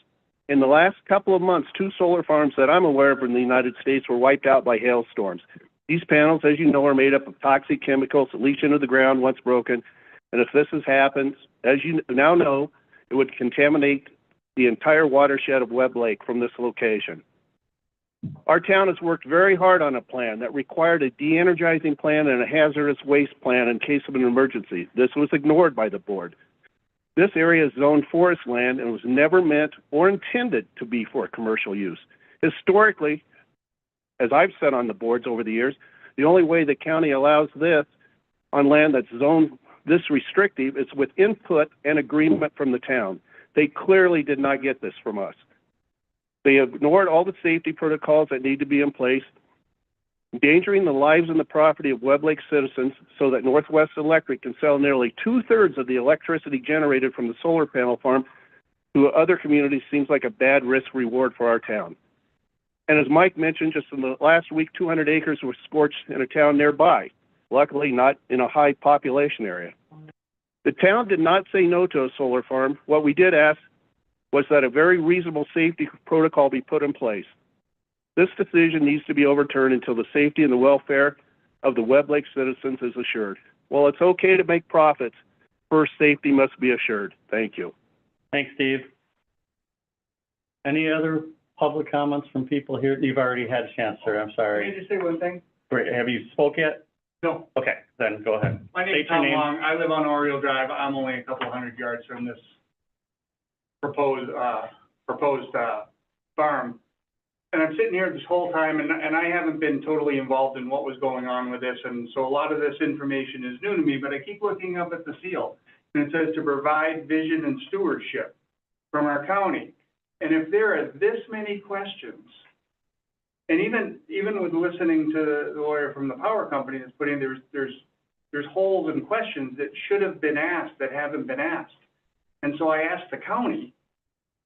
In the last couple of months, 2 solar farms that I'm aware of in the United States were wiped out by hailstorms. These panels, as you know, are made up of toxic chemicals that leach into the ground once broken. And if this has happened, as you now know, it would contaminate the entire watershed of Webb Lake from this location. Our town has worked very hard on a plan that required a de-energizing plan and a hazardous waste plan in case of an emergency. This was ignored by the board. This area is zoned forest land and was never meant or intended to be for commercial use. Historically, as I've said on the boards over the years, the only way the county allows this on land that's zoned this restrictive is with input and agreement from the town. They clearly did not get this from us. They ignored all the safety protocols that need to be in place, endangering the lives and the property of Webb Lake citizens so that Northwest Electric can sell nearly 2/3 of the electricity generated from the solar panel farm to other communities seems like a bad risk reward for our town. And as Mike mentioned, just in the last week, 200 acres were scorched in a town nearby, luckily not in a high population area. The town did not say no to a solar farm. What we did ask was that a very reasonable safety protocol be put in place. This decision needs to be overturned until the safety and the welfare of the Webb Lake citizens is assured. While it's okay to make profits, first safety must be assured. Thank you. Thanks, Steve. Any other public comments from people here? You've already had a chance, sir. I'm sorry. Can I just say one thing? Great. Have you spoke yet? No. Okay, then go ahead. My name's State your Tom name. Long. I live on Oriole Drive. I'm only a couple hundred yards from this proposed farm. And I'm sitting here this whole time, and I haven't been totally involved in what was going on with this, and so a lot of this information is new to me, but I keep looking up at the seal, and it says to provide vision and stewardship from our county. And if there are this many questions, and even with listening to the lawyer from the power company that's putting, there's holes and questions that should have been asked that haven't been asked. And so I asked the county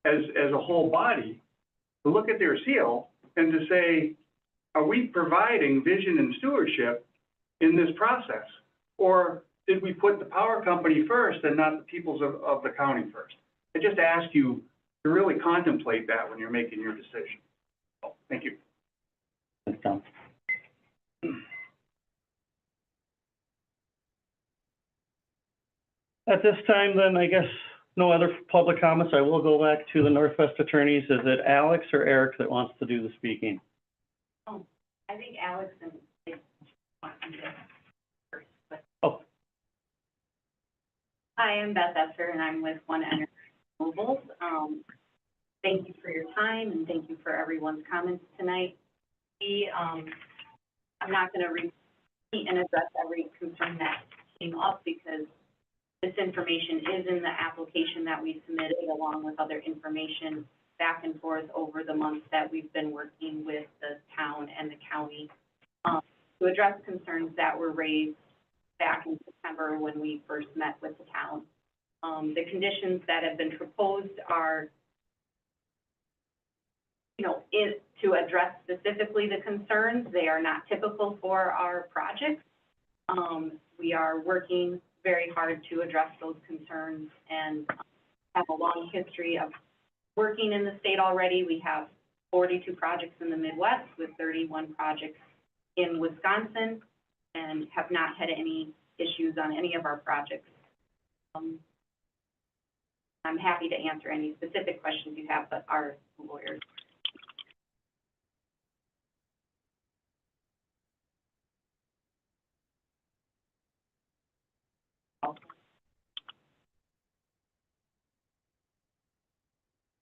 as a whole body to look at their seal and to say, are we providing vision and stewardship in this process? Or did we put the power company first and not the peoples of the county first? I just ask you to really contemplate that when you're making your decision. So, thank you. Thanks, Tom. At this time, then, I guess, no other public comments. I will go back to the Northwest attorneys. Is it Alex or Eric that wants to do the speaking? Oh, I think Alex and want to go first. But... Oh. Hi, I'm Beth Esser, and I'm with One Energy Renewables. Thank you for your time, and thank you for everyone's comments tonight. I'm not going to repeat and address every concern that came up because this information is in the application that we submitted along with other information back and forth over the months that we've been working with the town and the county to address concerns that were raised back in September when we first met with the town. The conditions that have been proposed are, to address specifically the concerns. They are not typical for our projects. We are working very hard to address those concerns and have a long history of working in the state already. We have 42 projects in the Midwest with 31 projects in Wisconsin and have not had any issues on any of our projects. I'm happy to answer any specific questions you have, but our lawyers.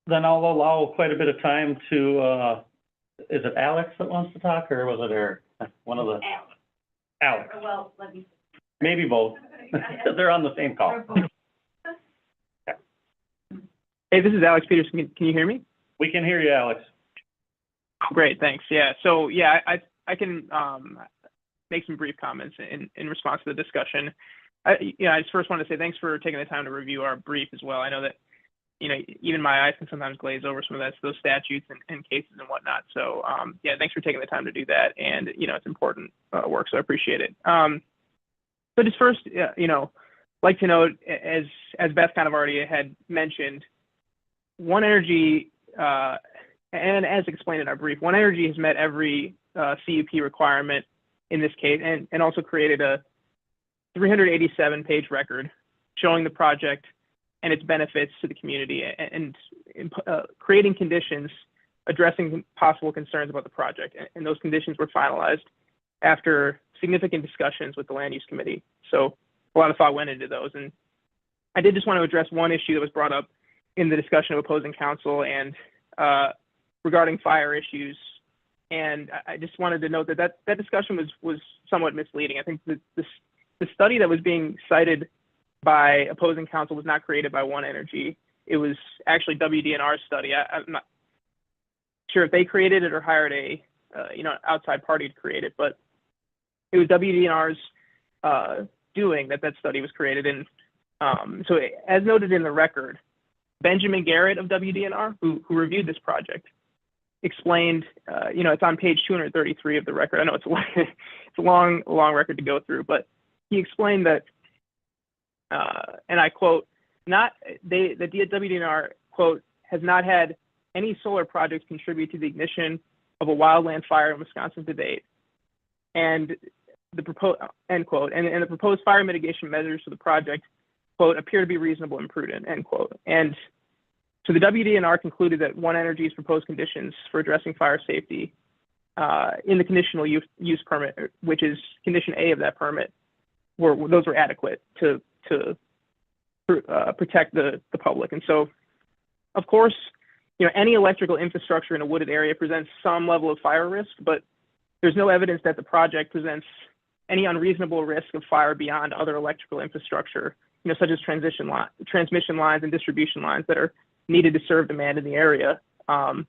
Then I'll allow quite a bit of time to, is it Alex that wants to talk, or was it Eric? One of the... Alex. Well, let me... Maybe both. They're on the same call. Hey, this is Alex Peterson. Can you hear me? We can hear you, Alex. Oh, great, thanks. Yeah, so yeah, I can make some brief comments in response to the discussion. I just first want to say thanks for taking the time to review our brief as well. I know that, even my eyes can sometimes glaze over some of those statutes and cases and whatnot. So, yeah, thanks for taking the time to do that. And, it's important work, so I appreciate it. So just first, like to note, as Beth kind of already had mentioned, One Energy, and as explained in our brief, One Energy has met every CUP requirement in this case and also created a 387-page record showing the project and its benefits to the community and creating conditions addressing possible concerns about the project. And those conditions were finalized after significant discussions with the Land Use Committee. So a lot of thought went into those. And I did just want to address one issue that was brought up in the discussion of opposing counsel and regarding fire issues. And I just wanted to note that discussion was somewhat misleading. I think the study that was being cited by opposing counsel was not created by One Energy. It was actually WDNR's study. I'm not sure if they created it or hired a outside party to create it, but it was WDNR's doing that study was created. And so as noted in the record, Benjamin Garrett of WDNR, who reviewed this project, explained, it's on page 233 of the record. I know it's a long record to go through, but he explained that, and I quote, the WDNR, quote, has not had any solar projects contribute to the ignition of a wildland fire in Wisconsin to date. And the proposed, end quote, and the proposed fire mitigation measures for the project, quote, appear to be reasonable and prudent, end quote. And so the WDNR concluded that One Energy's proposed conditions for addressing fire safety in the conditional use permit, which is condition A of that permit, those were adequate to protect the public. And so, of course, any electrical infrastructure in a wooded area presents some level of fire risk, but there's no evidence that the project presents any unreasonable risk of fire beyond other electrical infrastructure, such as transmission lines and distribution lines that are needed to serve demand in the area. And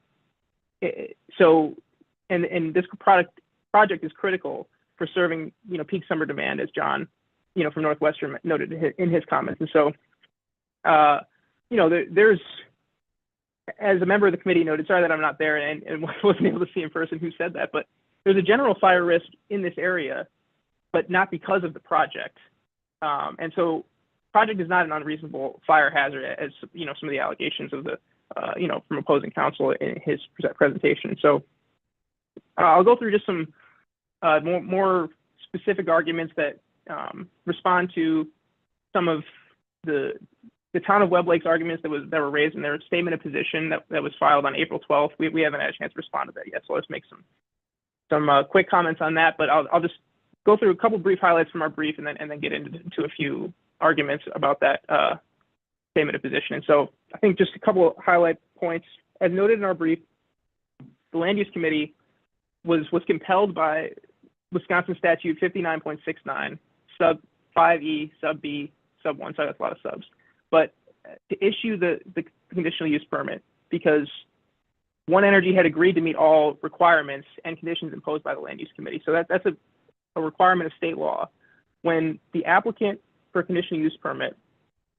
this project is critical for serving, peak summer demand, as John, from Northwestern noted in his comments. And so, there's, as a member of the committee noted, sorry that I'm not there and wasn't able to see in person who said that, but there's a general fire risk in this area, but not because of the project. And so project is not an unreasonable fire hazard, as, some of the allegations of the, from opposing counsel in his presentation. So I'll go through just some more specific arguments that respond to some of the town of Webb Lake's arguments that were raised in their statement of position that was filed on April 12th. We haven't had a chance to respond to that yet, so let's make some quick comments on that. But I'll just go through a couple brief highlights from our brief and then get into a few arguments about that statement of position. And so I think just a couple highlight points. As noted in our brief, the Land Use Committee was compelled by Wisconsin Statute 59.69, sub 5E, sub B, sub 1, so that's a lot of subs, but to issue the conditional use permit because One Energy had agreed to meet all requirements and conditions imposed by the Land Use Committee. So that's a requirement of state law. When the applicant for a conditional use permit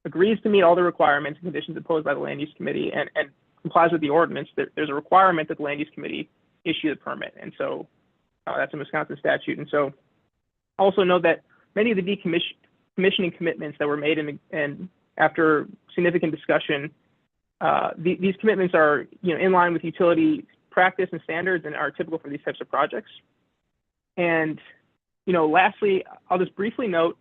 agrees to meet all the requirements and conditions imposed by the Land Use Committee and complies with the ordinance, there's a requirement that the Land Use Committee issue the permit. And so that's a Wisconsin statute. And so also note that many of the decommissioning commitments that were made and after significant discussion, these commitments are in line with utility practice and standards and are typical for these types of projects. And lastly, I'll just briefly note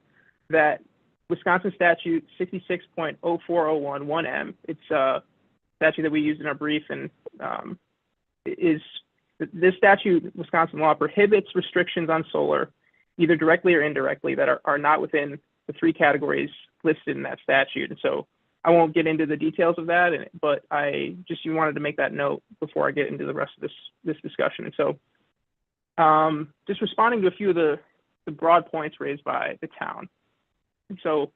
that Wisconsin Statute 66.0401 1M, it's a statute that we used in our brief, and this statute, Wisconsin law, prohibits restrictions on solar, either directly or indirectly, that are not within the three categories listed in that statute. And so I won't get into the details of that, but I just wanted to make that note before I get into the rest of this discussion. And so just responding to a few of the broad points raised by the town. And so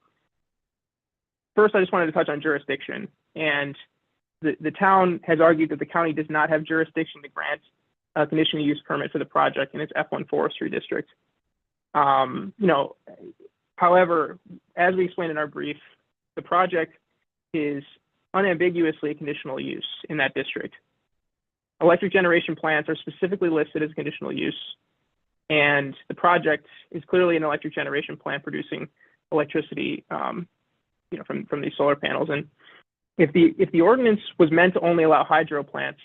first, I just wanted to touch on jurisdiction. And the town has argued that the county does not have jurisdiction to grant a conditional use permit for the project in its F1 forestry district. However, as we explained in our brief, the project is unambiguously a conditional use in that district. Electric generation plants are specifically listed as conditional use, and the project is clearly an electric generation plant producing electricity, from these solar panels. And if the ordinance was meant to only allow hydro plants,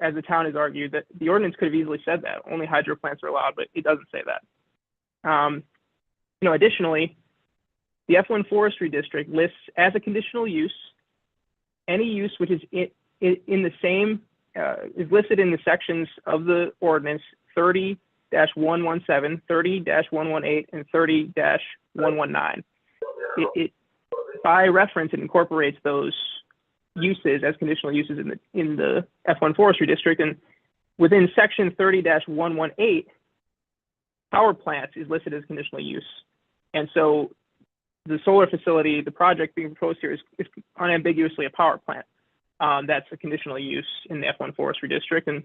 as the town has argued, that the ordinance could have easily said that only hydro plants are allowed, but it doesn't say that. Additionally, the F1 forestry district lists as a conditional use any use which is in the same is listed in the sections of the ordinance 30-117, 30-118, and 30-119. It by reference, it incorporates those uses as conditional uses in the F1 forestry district, and within section 30-118, power plants is listed as conditional use. And so the solar facility, the project being proposed here is unambiguously a power plant. That's a conditional use in the F1 forestry district. And,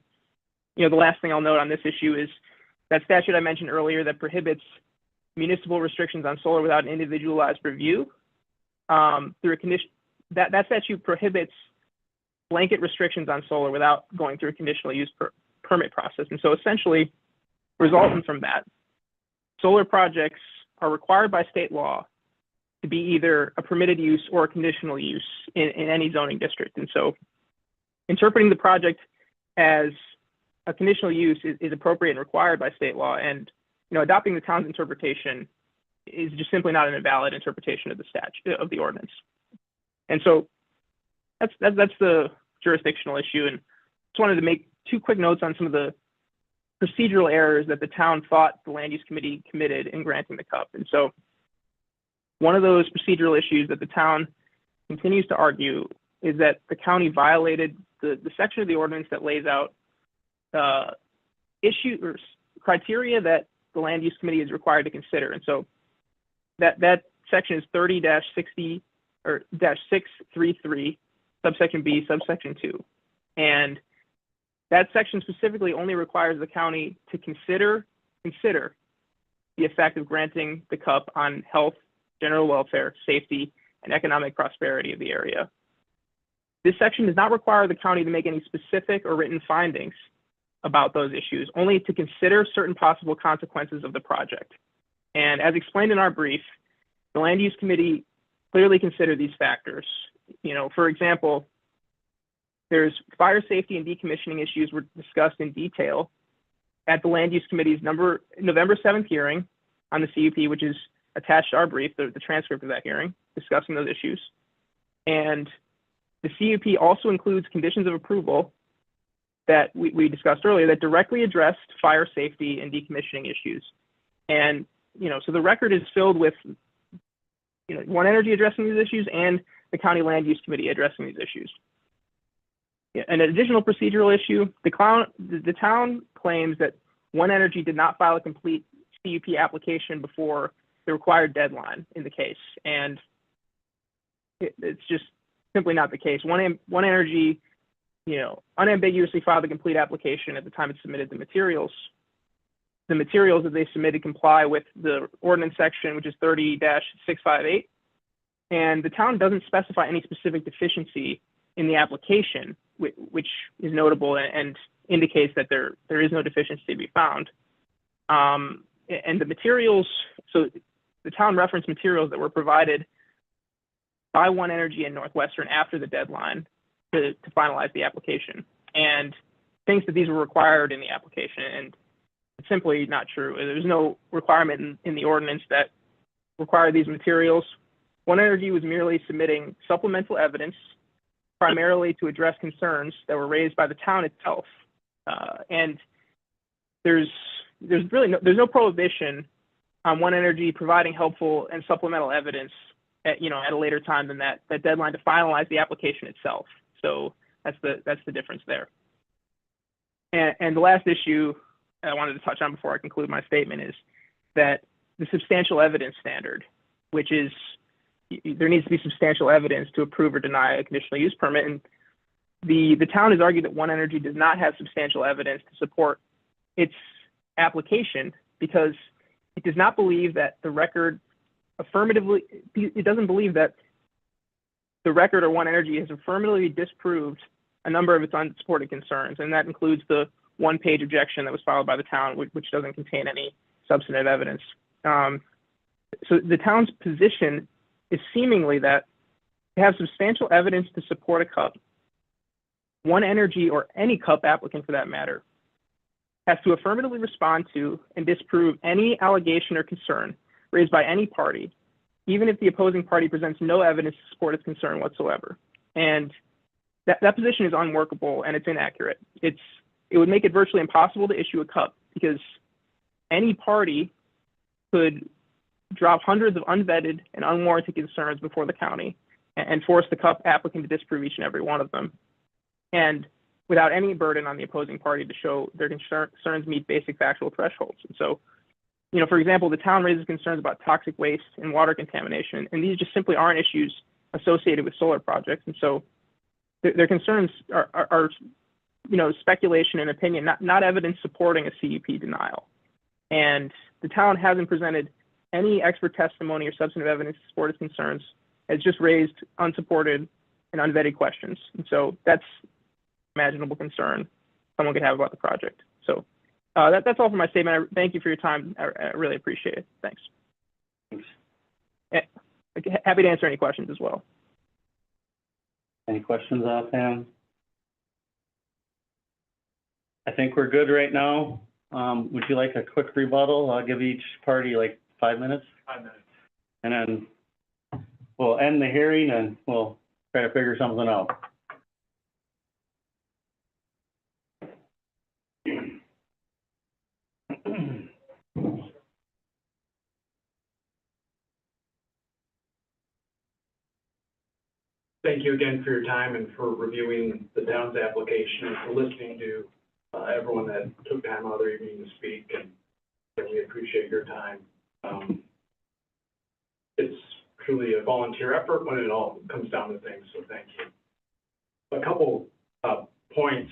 the last thing I'll note on this issue is that statute I mentioned earlier that prohibits municipal restrictions on solar without an individualized review. Through a condition, that statute prohibits blanket restrictions on solar without going through a conditional use permit process. And so essentially, resulting from that, solar projects are required by state law to be either a permitted use or a conditional use in any zoning district. And so interpreting the project as a conditional use is appropriate and required by state law. And, adopting the town's interpretation is just simply not an invalid interpretation of the statute, of the ordinance. And so that's the jurisdictional issue. And just wanted to make two quick notes on some of the procedural errors that the town thought the Land Use Committee committed in granting the CUP. And so one of those procedural issues that the town continues to argue is that the county violated the section of the ordinance that lays out issue or criteria that the land use committee is required to consider. And so that section is 30-60 or -633, subsection B, subsection 2. And that section specifically only requires the county to consider the effect of granting the CUP on health, general welfare, safety, and economic prosperity of the area. This section does not require the county to make any specific or written findings about those issues, only to consider certain possible consequences of the project. And as explained in our brief, the Land Use Committee clearly considered these factors. You know, for example, there's fire safety and decommissioning issues were discussed in detail at the Land Use Committee's November 7th hearing on the CUP, which is attached to our brief, the transcript of that hearing, discussing those issues. And the CUP also includes conditions of approval that we discussed earlier that directly addressed fire safety and decommissioning issues. And, you know, so the record is filled with, you know, One Energy addressing these issues and the County Land Use Committee addressing these issues. Yeah, an additional procedural issue, the town claims that One Energy did not file a complete CUP application before the required deadline in the case. And it's just simply not the case. One Energy, you know, unambiguously filed a complete application at the time it submitted the materials. The materials that they submitted comply with the ordinance section, which is 30-658. And the town doesn't specify any specific deficiency in the application, which is notable and indicates that there is no deficiency to be found. And the materials, so the town referenced materials that were provided by One Energy and Northwestern after the deadline to finalize the application, and thinks that these were required in the application, and it's simply not true. There's no requirement in the ordinance that required these materials. One Energy was merely submitting supplemental evidence primarily to address concerns that were raised by the town itself. And there's no prohibition on One Energy providing helpful and supplemental evidence at a later time than that deadline to finalize the application itself. So that's the difference there. And the last issue I wanted to touch on before I conclude my statement is that the substantial evidence standard, which is there needs to be substantial evidence to approve or deny a conditional use permit. And the town has argued that One Energy does not have substantial evidence to support its application because it does not believe that the record affirmatively, it doesn't believe that the record or One Energy has affirmatively disproved a number of its unsupported concerns. And that includes the one-page objection that was filed by the town, which doesn't contain any substantive evidence. So the town's position is seemingly that to have substantial evidence to support a CUP, One Energy or any CUP applicant for that matter has to affirmatively respond to and disprove any allegation or concern raised by any party, even if the opposing party presents no evidence to support its concern whatsoever. And that position is unworkable and it's inaccurate. It would make it virtually impossible to issue a CUP because any party could drop hundreds of unvetted and unwarranted concerns before the county and force the CUP applicant to disprove each and every one of them. And without any burden on the opposing party to show their concerns meet basic factual thresholds. And so, for example, the town raises concerns about toxic waste and water contamination, and these just simply aren't issues associated with solar projects. And so their concerns are speculation and opinion, not evidence supporting a CUP denial. And the town hasn't presented any expert testimony or substantive evidence to support its concerns. It's just raised unsupported and unvetted questions. And so that's imaginable concern someone could have about the project. So that's all for my statement. Thank you for your time. I really appreciate it. Thanks. Happy to answer any questions as well. Any questions, Pam? I think we're good right now. Would you like a quick rebuttal? I'll give each party like 5 minutes. 5 minutes. And then we'll end the hearing and we'll try to figure something out. thank you again for your time and for reviewing the town's application and for listening to everyone that took time out of their evening to speak, and we appreciate your time. It's truly a volunteer effort when it all comes down to things, so thank you. A couple points.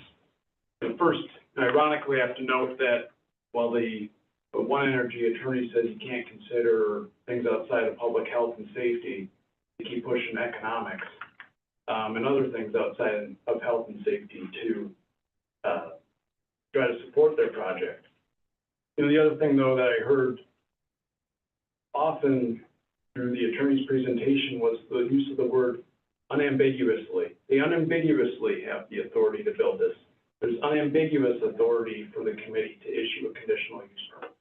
First, ironically, I have to note that while the One Energy attorney says you can't consider things outside of public health and safety, you keep pushing economics and other things outside of health and safety to try to support their project. The other thing, though, that I heard often through the attorney's presentation was the use of the word unambiguously. They unambiguously have the authority to build this. There's unambiguous authority for the committee to issue a conditional use permit.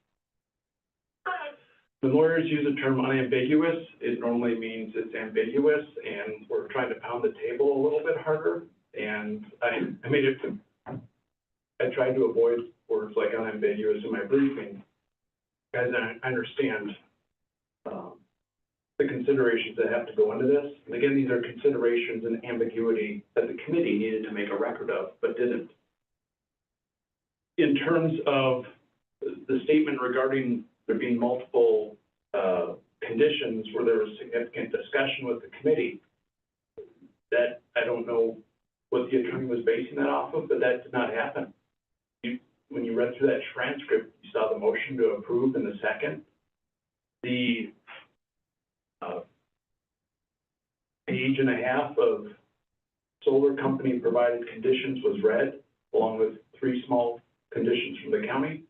When lawyers use the term unambiguous, it normally means it's ambiguous, and we're trying to pound the table a little bit harder. And I tried to avoid words like unambiguous in my briefing, as I understand the considerations that have to go into this. And again, these are considerations and ambiguity that the committee needed to make a record of, but didn't. In terms of the statement regarding there being multiple conditions where there was significant discussion with the committee, that I don't know what the attorney was basing that off of, but that did not happen. When you read through that transcript, you saw the motion to approve in the second. The page and a half of solar company provided conditions was read, along with 3 small conditions from the county.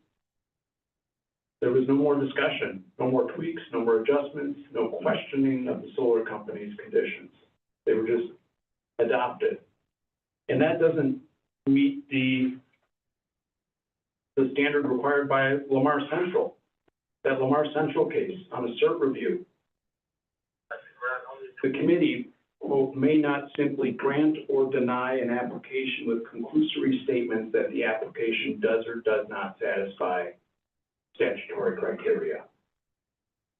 There was no more discussion, no more tweaks, no more adjustments, no questioning of the solar company's conditions. They were just adopted. And that doesn't meet the standard required by Lamar Central. That Lamar Central case on a cert review, the committee, quote, may not simply grant or deny an application with conclusory statements that the application does or does not satisfy statutory criteria.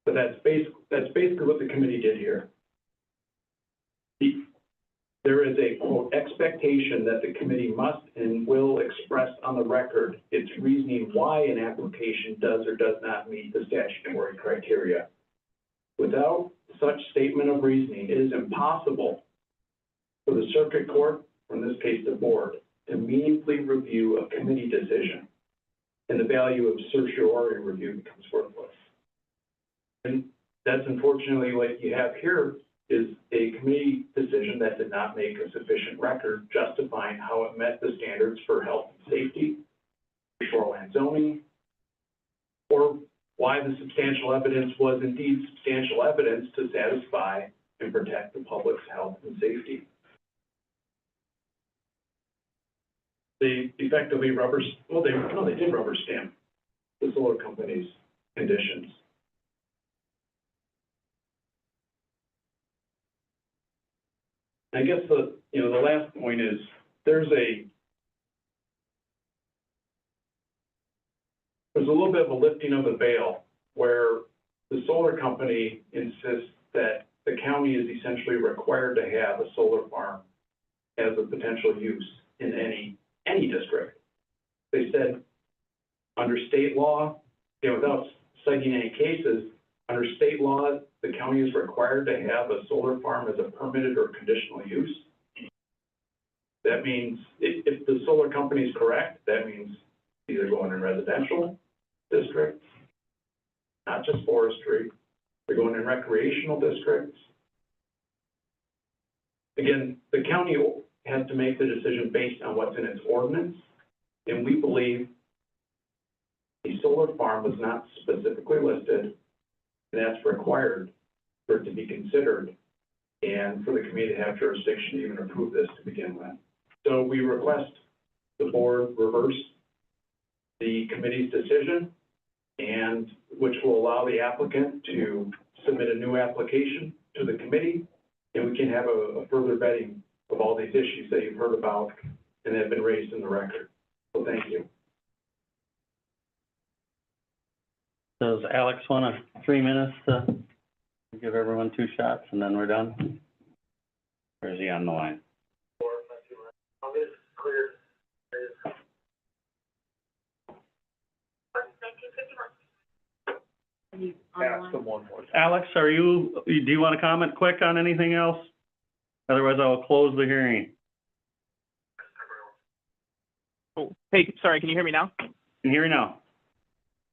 But that's basically what the committee did here. There is a, quote, expectation that the committee must and will express on the record its reasoning why an application does or does not meet the statutory criteria. Without such statement of reasoning, it is impossible for the circuit court, or in this case the board, to meaningfully review a committee decision, and the value of certiorari review becomes worthless. And that's unfortunately what you have here is a committee decision that did not make a sufficient record justifying how it met the standards for health and safety, shoreline zoning, or why the substantial evidence was indeed substantial evidence to satisfy and protect the public's health and safety. They effectively they did rubber stamp the solar company's conditions. I guess the last point is there's a little bit of a lifting of the veil where the solar company insists that the county is essentially required to have a solar farm as a potential use in any district. They said under state law, without citing any cases, under state law, the county is required to have a solar farm as a permitted or conditional use. That means if the solar company is correct, that means either going in residential districts, not just forestry, they're going in recreational districts. Again, the county has to make the decision based on what's in its ordinance, and we believe a solar farm was not specifically listed, and that's required for it to be considered and for the committee to have jurisdiction to even approve this to begin with. So we request the board reverse the committee's decision, and which will allow the applicant to submit a new application to the committee, and we can have a further vetting of all these issues that you've heard about and have been raised in the record. So thank you. Does Alex want 3 minutes to give everyone 2 shots and then we're done? Or is he on the line? Ask them one more time. Alex, do you want to comment quick on anything else? Otherwise, I'll close the hearing. Oh, hey, sorry, can you hear me now? Can hear you now.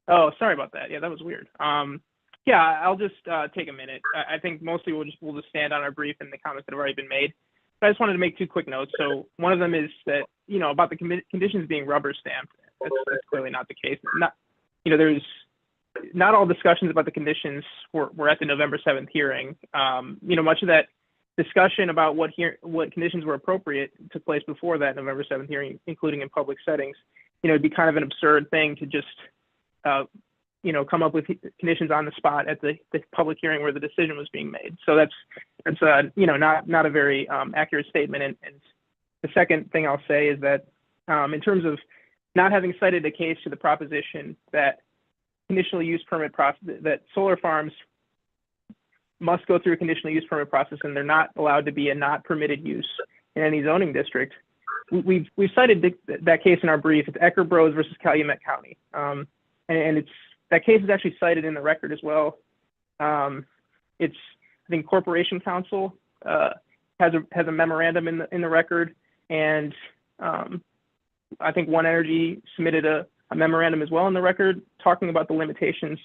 Oh, sorry about that. Yeah, that was weird. Yeah, I'll just take a minute. I think mostly we'll just stand on our brief and the comments that have already been made. But I just wanted to make two quick notes. So one of them is that, about the conditions being rubber stamped. That's clearly not the case. There's not all discussions about the conditions were at the November 7th hearing. Much of that discussion about what conditions were appropriate took place before that November 7th hearing, including in public settings. It'd be kind of an absurd thing to just, come up with conditions on the spot at the public hearing where the decision was being made. So that's not a very accurate statement. And the second thing I'll say is that in terms of not having cited a case to the proposition that conditional use permit process, that solar farms must go through a conditional use permit process and they're not allowed to be a not permitted use in any zoning district. We've cited that case in our brief. It's Ecker Bros versus Calumet County. And that case is actually cited in the record as well. I think Corporation Counsel has a memorandum in the record, and I think One Energy submitted a memorandum as well in the record talking about the limitations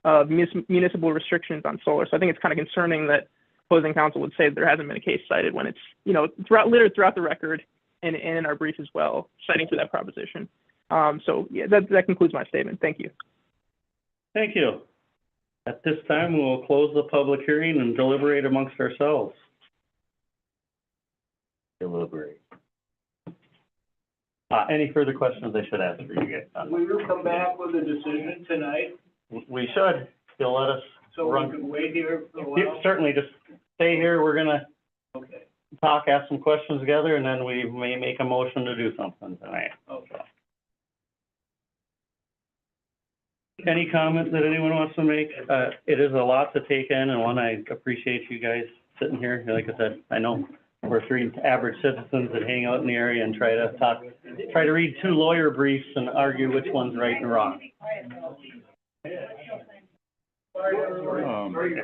of municipal restrictions on solar. So I think it's kind of concerning that opposing counsel would say that there hasn't been a case cited when it's, littered throughout the record and in our brief as well, citing to that proposition. So yeah, that concludes my statement. Thank you. Thank you. At this time, we'll close the public hearing and deliberate amongst ourselves. Deliberate. Any further questions I should ask for you guys? Will you come back with a decision tonight? We should. You'll let us So run. we can wait here for a Yeah, while? certainly, just stay here. We're gonna Okay, talk, ask some questions together, and then we may make a motion to do something tonight. okay. Any comment that anyone wants to make? It is a lot to take in, and one, I appreciate you guys sitting here. Like I said, I know we're three average citizens that hang out in the area and try to read two lawyer briefs and argue which one's right and wrong. If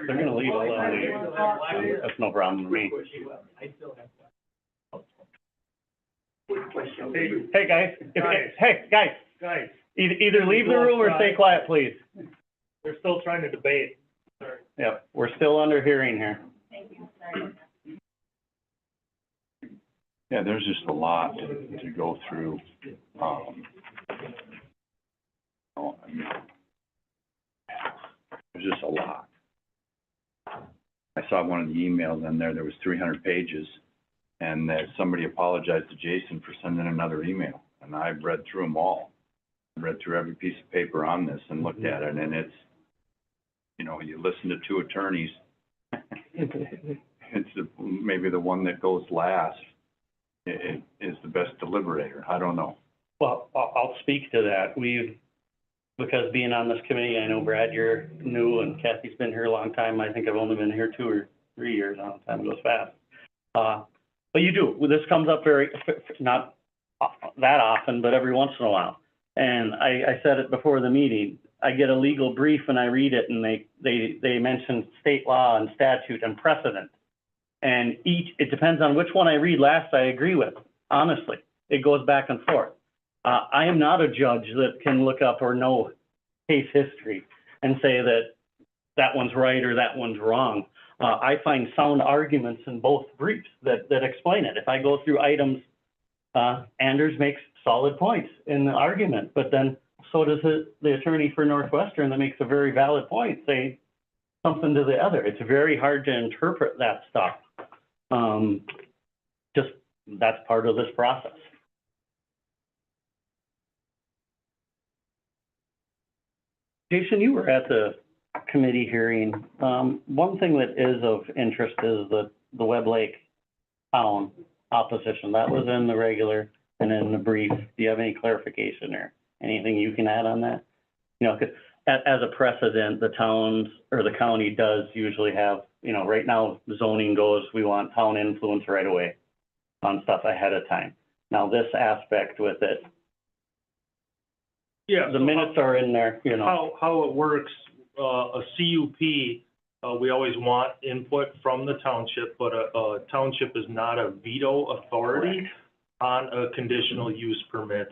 they're gonna leave alone, that's no problem to me. Hey, guys, Guys, either leave the room or stay quiet, please. they're still trying to debate. Yep, we're still under hearing here. Yeah, there's just a lot to go through. There's just a lot. I saw one of the emails in there was 300 pages, and that somebody apologized to Jason for sending another email. And I've read through them all. I've read through every piece of paper on this and looked at it, and it's, you listen to two attorneys. It's maybe the one that goes last is the best deliberator. I don't know. Well, I'll speak to that. Because being on this committee, I know Brad, you're new, and Kathy's been here a long time. I think I've only been here 2 or 3 years. I don't know, time goes fast. But you do. This comes up not that often, but every once in a while. And I said it before the meeting. I get a legal brief and I read it, and they mention state law and statute and precedent. And it depends on which one I read last I agree with, honestly. It goes back and forth. I am not a judge that can look up or know case history and say that one's right or that one's wrong. I find sound arguments in both briefs that explain it. If I go through items, Anders makes solid points in the argument, but then so does the attorney for Northwestern that makes a very valid point, say something to the other. It's very hard to interpret that stuff. Just that's part of this process. Jason, you were at the committee hearing. One thing that is of interest is the Webb Lake town opposition. That was in the regular and in the brief. Do you have any clarification or anything you can add on that? 'Cause as a precedent, the towns or the county does usually have, you know, right now zoning goes, we want town influence right away on stuff ahead of time. Now, this aspect with it, Yeah. the minutes are in there, you know. How it works, a CUP, we always want input from the township, but a township is not a veto authority on a conditional use permit.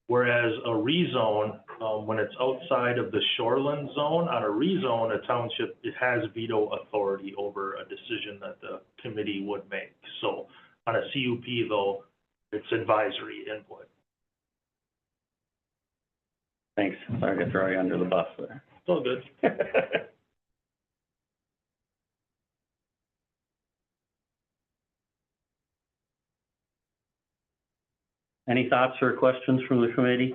Whereas a rezone, when it's outside of the shoreline zone, on a rezone, a township, it has veto authority over a decision that the committee would make. So on a CUP though, it's advisory input. Thanks, sorry to throw you under the bus there. It's all good. Any thoughts or questions from the committee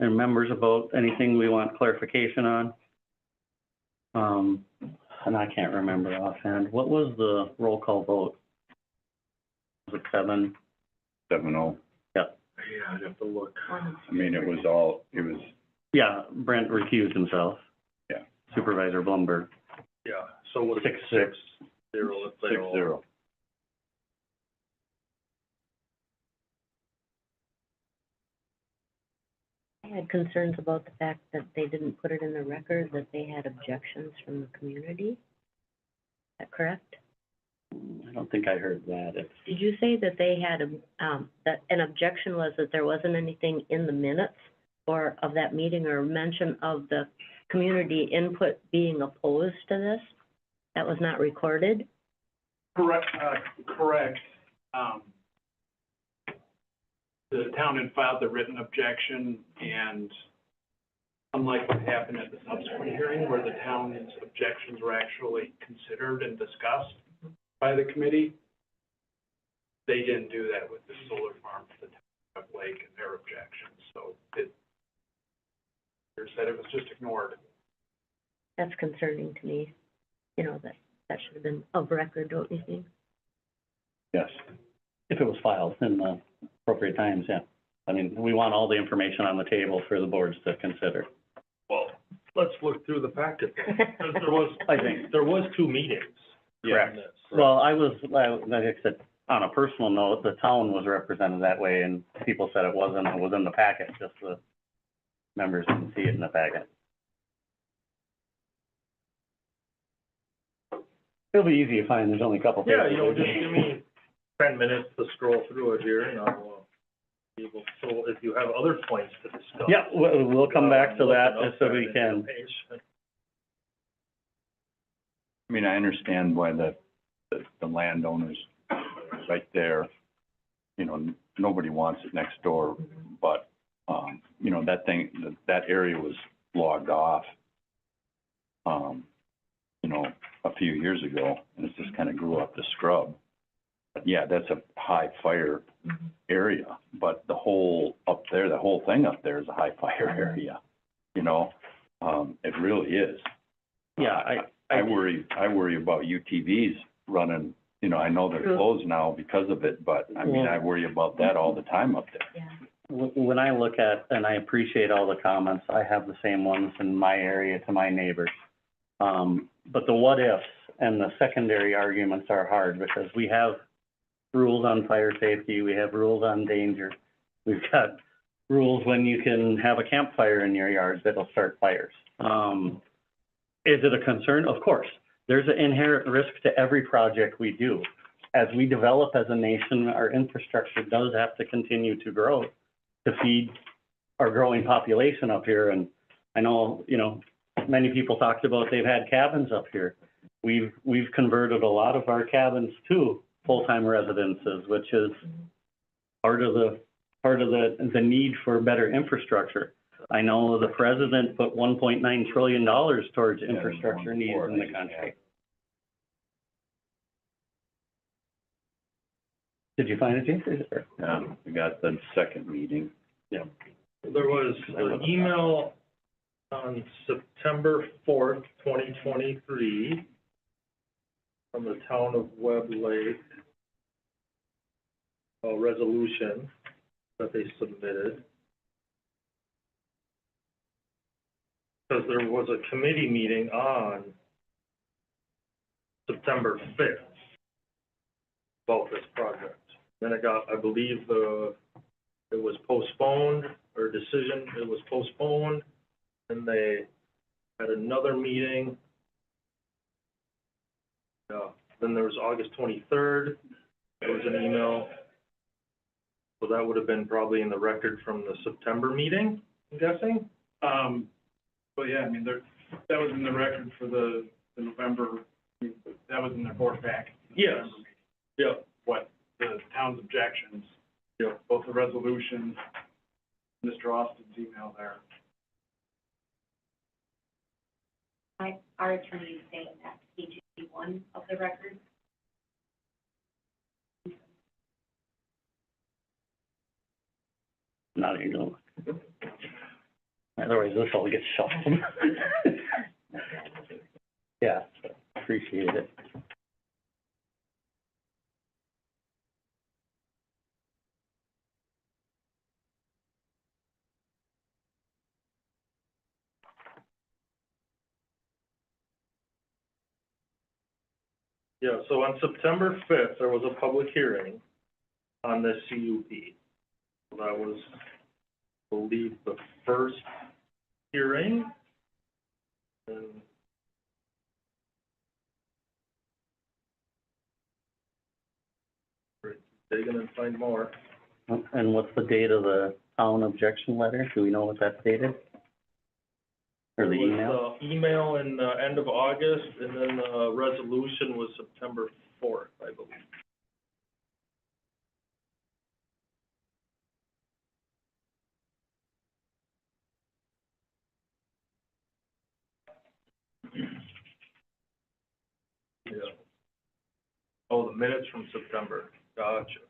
and members about anything we want clarification on? And I can't remember offhand. What was the roll call vote? Was it 7? 7-0. Yeah. Yeah, I'd have to look. I mean, it was, Yeah, Brent recused himself. Yeah. Supervisor Blumberg. Yeah, so what? 6-6. 6-0. I had concerns about the fact that they didn't put it in the record, that they had objections from the community. Is that correct? I don't think I heard that. Did you say that they had, that an objection was that there wasn't anything in the minutes or of that meeting or mention of the community input being opposed to this? That was not recorded? Correct, correct. The town had filed the written objection, and unlike what happened at the subsequent hearing where the town's objections were actually considered and discussed by the committee, they didn't do that with the solar farm to the town of Lake and their objections. So it said it was just ignored. That's concerning to me. You know, that should have been of record, don't you think? Yes. If it was filed in the appropriate times, yeah. I mean, we want all the information on the table for the boards to consider. Well, let's look through the packet then. 'Cause there was, I think. there was 2 meetings. Correct. on this. Well, like I said, on a personal note, the town was represented that way, and people said it was in the packet, just the members didn't see it in the packet. It'll be easy to find, there's only a couple pages. Yeah, you know, just give me 10 minutes to scroll through it here and I'll be able, so if you have other points to discuss. Yeah, we'll come back to that Looking up just so that we can. page. I mean, I understand why the landowners right there, you know, nobody wants it next door, but, you know, that area was logged off, you know, a few years ago, and it just kind of grew up to scrub. But yeah, that's a high fire area, but the whole thing up there is a high fire area, you know? It really is. Yeah, I worry about UTVs running, you know, I know they're closed now because of it, but I mean, I worry about that all the time up there. When I look at, and I appreciate all the comments, I have the same ones in my area to my neighbors. But the what ifs and the secondary arguments are hard because we have rules on fire safety, we have rules on danger. We've got rules when you can have a campfire in your yard that'll start fires. Is it a concern? Of course. There's an inherent risk to every project we do. As we develop as a nation, our infrastructure does have to continue to grow to feed our growing population up here. And I know, you know, many people talked about they've had cabins up here. We've converted a lot of our cabins to full-time residences, which is part of the need for better infrastructure. I know the president put $1.9 trillion towards infrastructure needs in the country. Did you find it, Jason? We got the second meeting. Yeah. There was an email on September 4th, 2023 from the town of Webb Lake, a resolution that they submitted. because there was a committee meeting on September 5th about this project. Then it got, I believe, it was postponed, or decision, it was postponed, and they had another meeting. Yeah, then there was August 23rd, there was an email. So that would have been probably in the record from the September meeting, I'm guessing? Well, yeah, I mean, there, that was in the record for the November, that was in their board pack. Yes. Yeah. What the town's objections, Yeah. both the resolution, Mr. Austin's email there. Our attorney is saying that page 81 of the record. Not even gonna look. Otherwise, this all gets shuffled. Yeah, appreciate it. Yeah, so on September 5th, there was a public hearing on this CUP. That was, I believe, the first hearing. And digging and find more. And what's the date of the town objection letter? Do we know what that's dated? Or the It was, email? Email in the end of August, and then the resolution was September 4th, I believe. Yeah. Oh, the minutes from September, gotcha.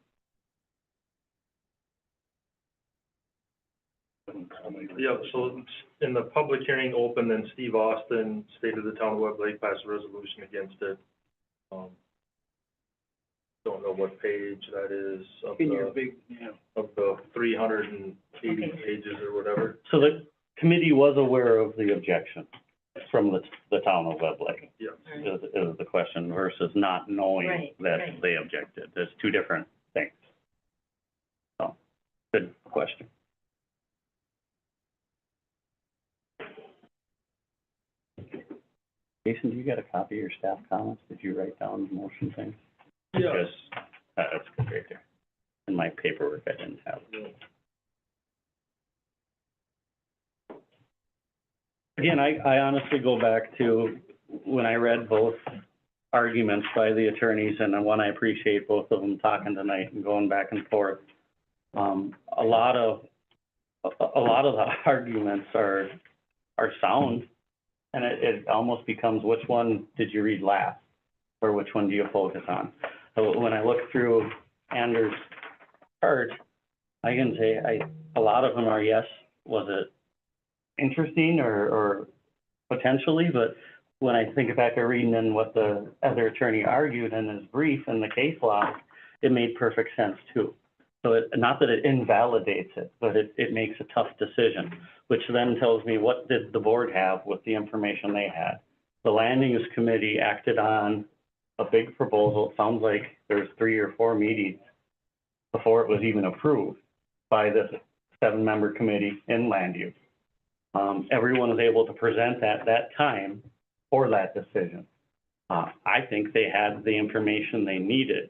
Yeah, so in the public hearing open, then Steve Austin stated the town of Webb Lake passed a resolution against it. Don't know what page that is of In your the, big, yeah. of the 380 pages or whatever. So the committee was aware of the objection from the town of Webb Lake? Yes. Is the question versus not knowing Right, that right. they objected. There's two different things. So, good question. Jason, do you got a copy of your staff comments? Did you write down the motion things? Yes. Because, that's good right there. In my paperwork, I didn't have it. Again, I honestly go back to when I read both arguments by the attorneys, and one, I appreciate both of them talking tonight and going back and forth. A lot of the arguments are sound, and it almost becomes which one did you read last, or which one do you focus on? So when I look through Anders' chart, I can say a lot of them are yes, was it interesting or potentially, but when I think back to reading in what the other attorney argued in his brief in the case law, it made perfect sense too. So not that it invalidates it, but it makes a tough decision, which then tells me what did the board have with the information they had. The land use committee acted on a big proposal. It sounds like there's 3 or 4 meetings before it was even approved by the 7-member committee in land use. Everyone was able to present at that time for that decision. I think they had the information they needed.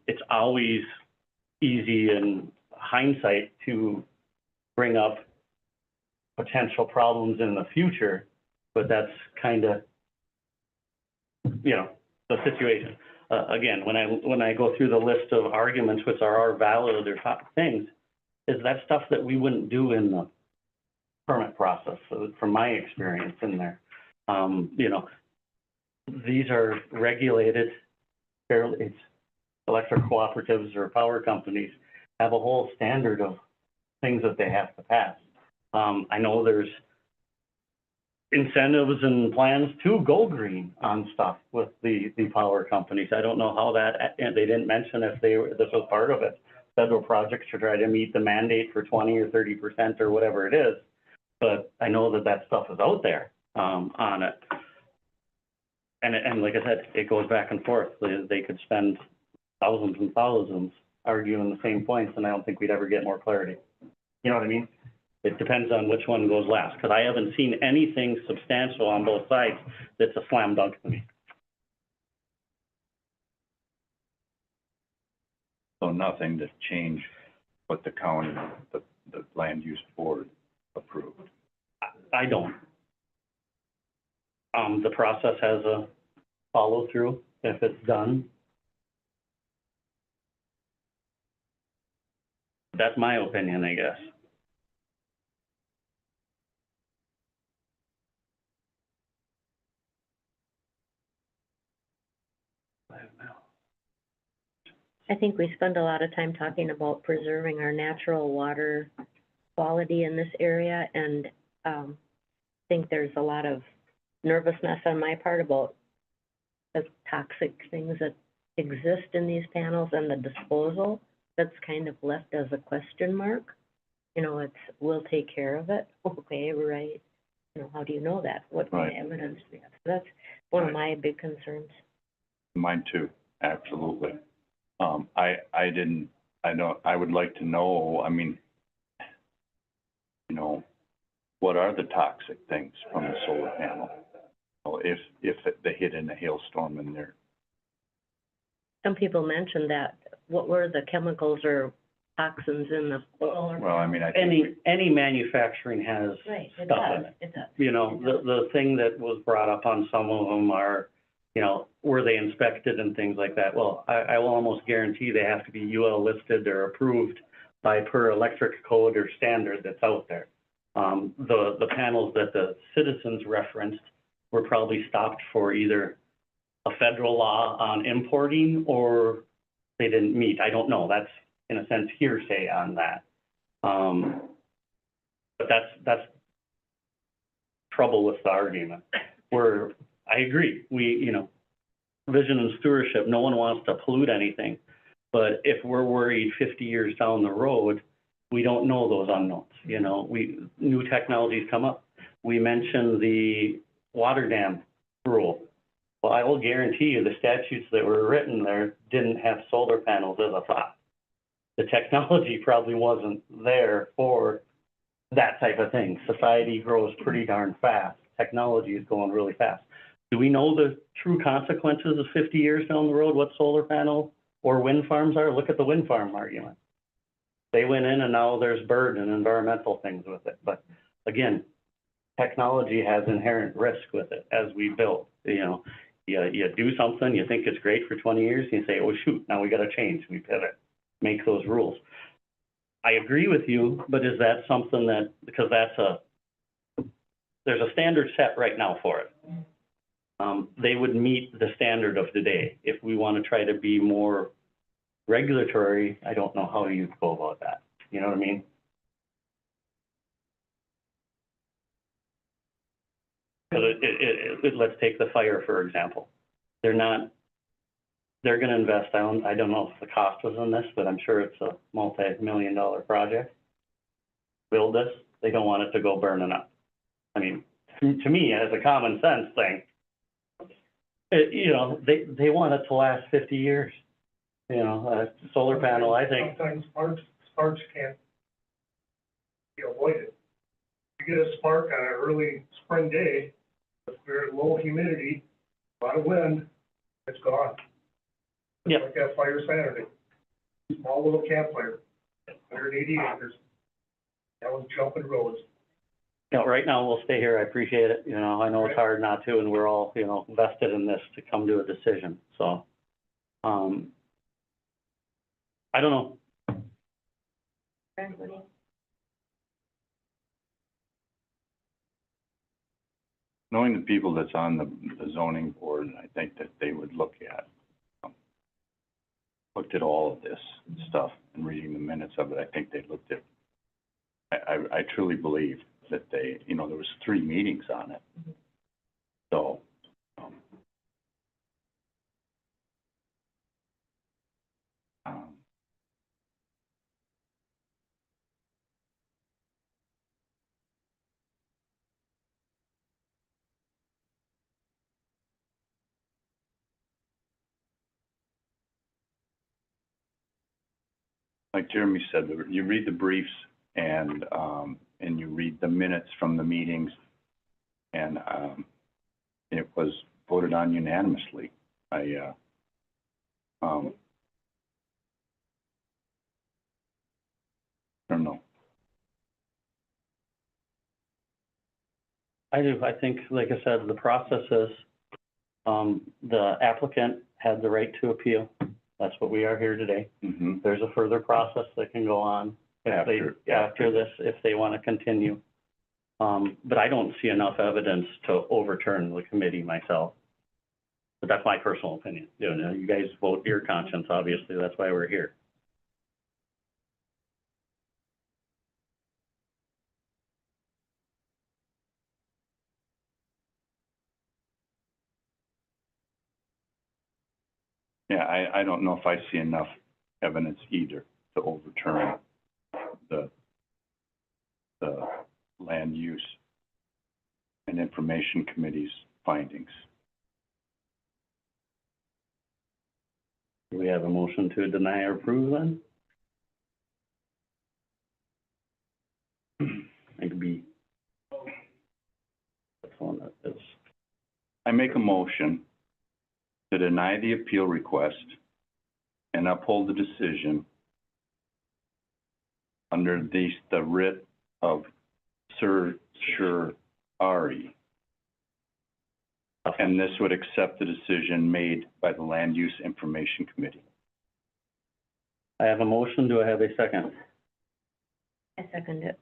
It's always easy in hindsight to bring up potential problems in the future, but that's kind of, the situation. Again, when I go through the list of arguments, which are valid or top things, is that stuff that we wouldn't do in the permit process, so from my experience in there. These are regulated, it's electric cooperatives or power companies have a whole standard of things that they have to pass. I know there's incentives and plans to go green on stuff with the power companies. I don't know how that, and they didn't mention if this was part of it. Federal projects to try to meet the mandate for 20 or 30% or whatever it is. but I know that that stuff is out there, on it. And like I said, it goes back and forth. They could spend thousands and thousands arguing the same points, and I don't think we'd ever get more clarity. You know what I mean? It depends on which one goes last, because I haven't seen anything substantial on both sides that's a slam dunk to me. So nothing to change what the county, the land use board approved. I don't. The process has a follow-through if it's done. That's my opinion, I guess. I think we spend a lot of time talking about preserving our natural water quality in this area, and I think there's a lot of nervousness on my part about the toxic things that exist in these panels and the disposal that's kind of left as a question mark. You know, it's, we'll take care of it. Okay, right. You know, how do you know that? What kind of evidence do we have? So that's one of my big concerns. Mine too, absolutely. I would like to know, I mean, you know, what are the toxic things from the solar panel? You know, if they hit in a hailstorm and they're. Some people mentioned that. What were the chemicals or toxins in the solar? Well, I mean, I think. Any manufacturing has Right, it stuff does, in it. it does. You know, the thing that was brought up on some of them are, you know, were they inspected and things like that? Well, I will almost guarantee they have to be UL listed or approved by per electric code or standard that's out there. The panels that the citizens referenced were probably stopped for either a federal law on importing or they didn't meet. I don't know. That's, in a sense, hearsay on that. But that's trouble with the argument. Where I agree, you know, vision and stewardship, no one wants to pollute anything. But if we're worried 50 years down the road, we don't know those unknowns. You know, new technologies come up. We mentioned the water dam rule. Well, I will guarantee you the statutes that were written there didn't have solar panels as a thought. The technology probably wasn't there for that type of thing. Society grows pretty darn fast. Technology is going really fast. Do we know the true consequences of 50 years down the road, what solar panel or wind farms are? Look at the wind farm argument. They went in and now there's bird and environmental things with it. But again, technology has inherent risk with it as we build. You know, you do something, you think it's great for 20 years, and you say, oh shoot, now we got to change, we pivot, make those rules. I agree with you, but is that something that, because there's a standard set right now for it. They would meet the standard of today. If we want to try to be more regulatory, I don't know how you go about that. You know what I mean? Let's take the fire, for example. They're going to invest, I don't know if the cost was in this, but I'm sure it's a multi-million-dollar project. Build this, they don't want it to go burning up. I mean, to me, as a common sense thing, you know, they want it to last 50 years. You know, a solar panel, I think. Sometimes sparks can't be avoided. You get a spark on an early spring day, with very low humidity, a lot of wind, it's gone. Yeah. Like that fire Saturday, small little campfire, 180 acres. That was jumping roads. You know, right now, we'll stay here. I appreciate it. You know, I know it's hard not to, and we're all, you know, vested in this to come to a decision. So, I don't know. Knowing the people that's on the zoning board, I think that they would looked at all of this stuff and reading the minutes of it. I think they looked at, I truly believe that they, you know, there was 3 meetings on it. So, like Jeremy said, you read the briefs and you read the minutes from the meetings, and, it was voted on unanimously. I don't know. I do. I think, like I said, the process is, the applicant had the right to appeal. That's what we are here today. Mm-hmm. There's a further process that can go on after this, if they want to continue. But I don't see enough evidence to overturn the committee myself. But that's my personal opinion. You know, you guys vote your conscience, obviously. That's why we're here. Yeah, I don't know if I see enough evidence either to overturn the Land Use and Information Committee's findings. Do we have a motion to deny or approve then? It could be. That's one that is. I make a motion to deny the appeal request and uphold the decision under the writ of certiorari. And this would accept the decision made by the Land Use Information Committee. I have a motion. Do I have a second? I second it.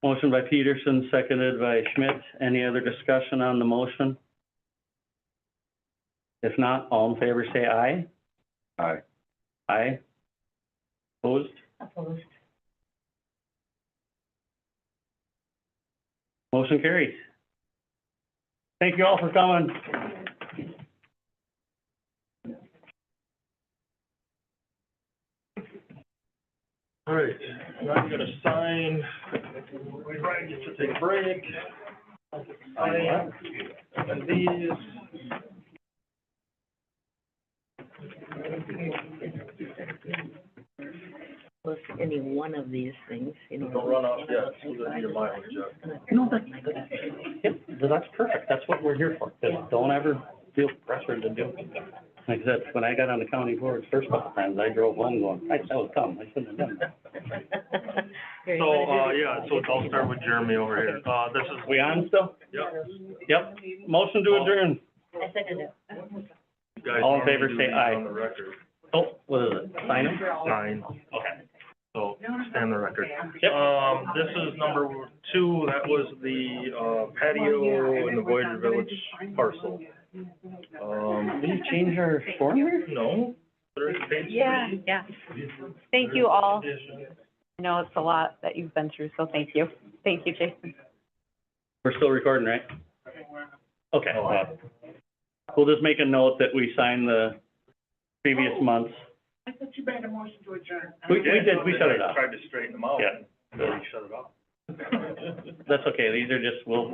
Motion by Peterson, seconded by Schmidt. Any other discussion on the motion? If not, all in favor say aye. Aye. Aye. Opposed? Opposed. Motion carries. Thank you all for coming. All right, now you gotta sign, we right, get to take a break. Sign, and these. Plus any one of these things, you know. Don't run off yet, so that your mileage, No, that's perfect. That's what we're here for. Just don't ever feel pressured to do it. Like I said, when I got on the county board first couple times, I drove home going, that was dumb. I shouldn't have done that. So, yeah, so I'll start with Jeremy over here. This is. We on still? Yep. Yep. Motion to adjourn. I second it. You guys All in favor, normally do say these aye. On the record. Oh, what is it? Sign them? Sign. Okay. So, stand the record. Yep. This is number 2, that was the, patio in the Voyager Village parcel. Did you change our formula? No. There's page 3. Yeah. Thank you all. I know it's a lot that you've been through, so thank you. Thank you, Jason. We're still recording, right? Okay. We'll just make a note that we signed the previous months. I thought you made a motion to adjourn. We did, we shut it off. Tried to straighten them out. Yeah. Then we shut it off. That's okay. These are just, we'll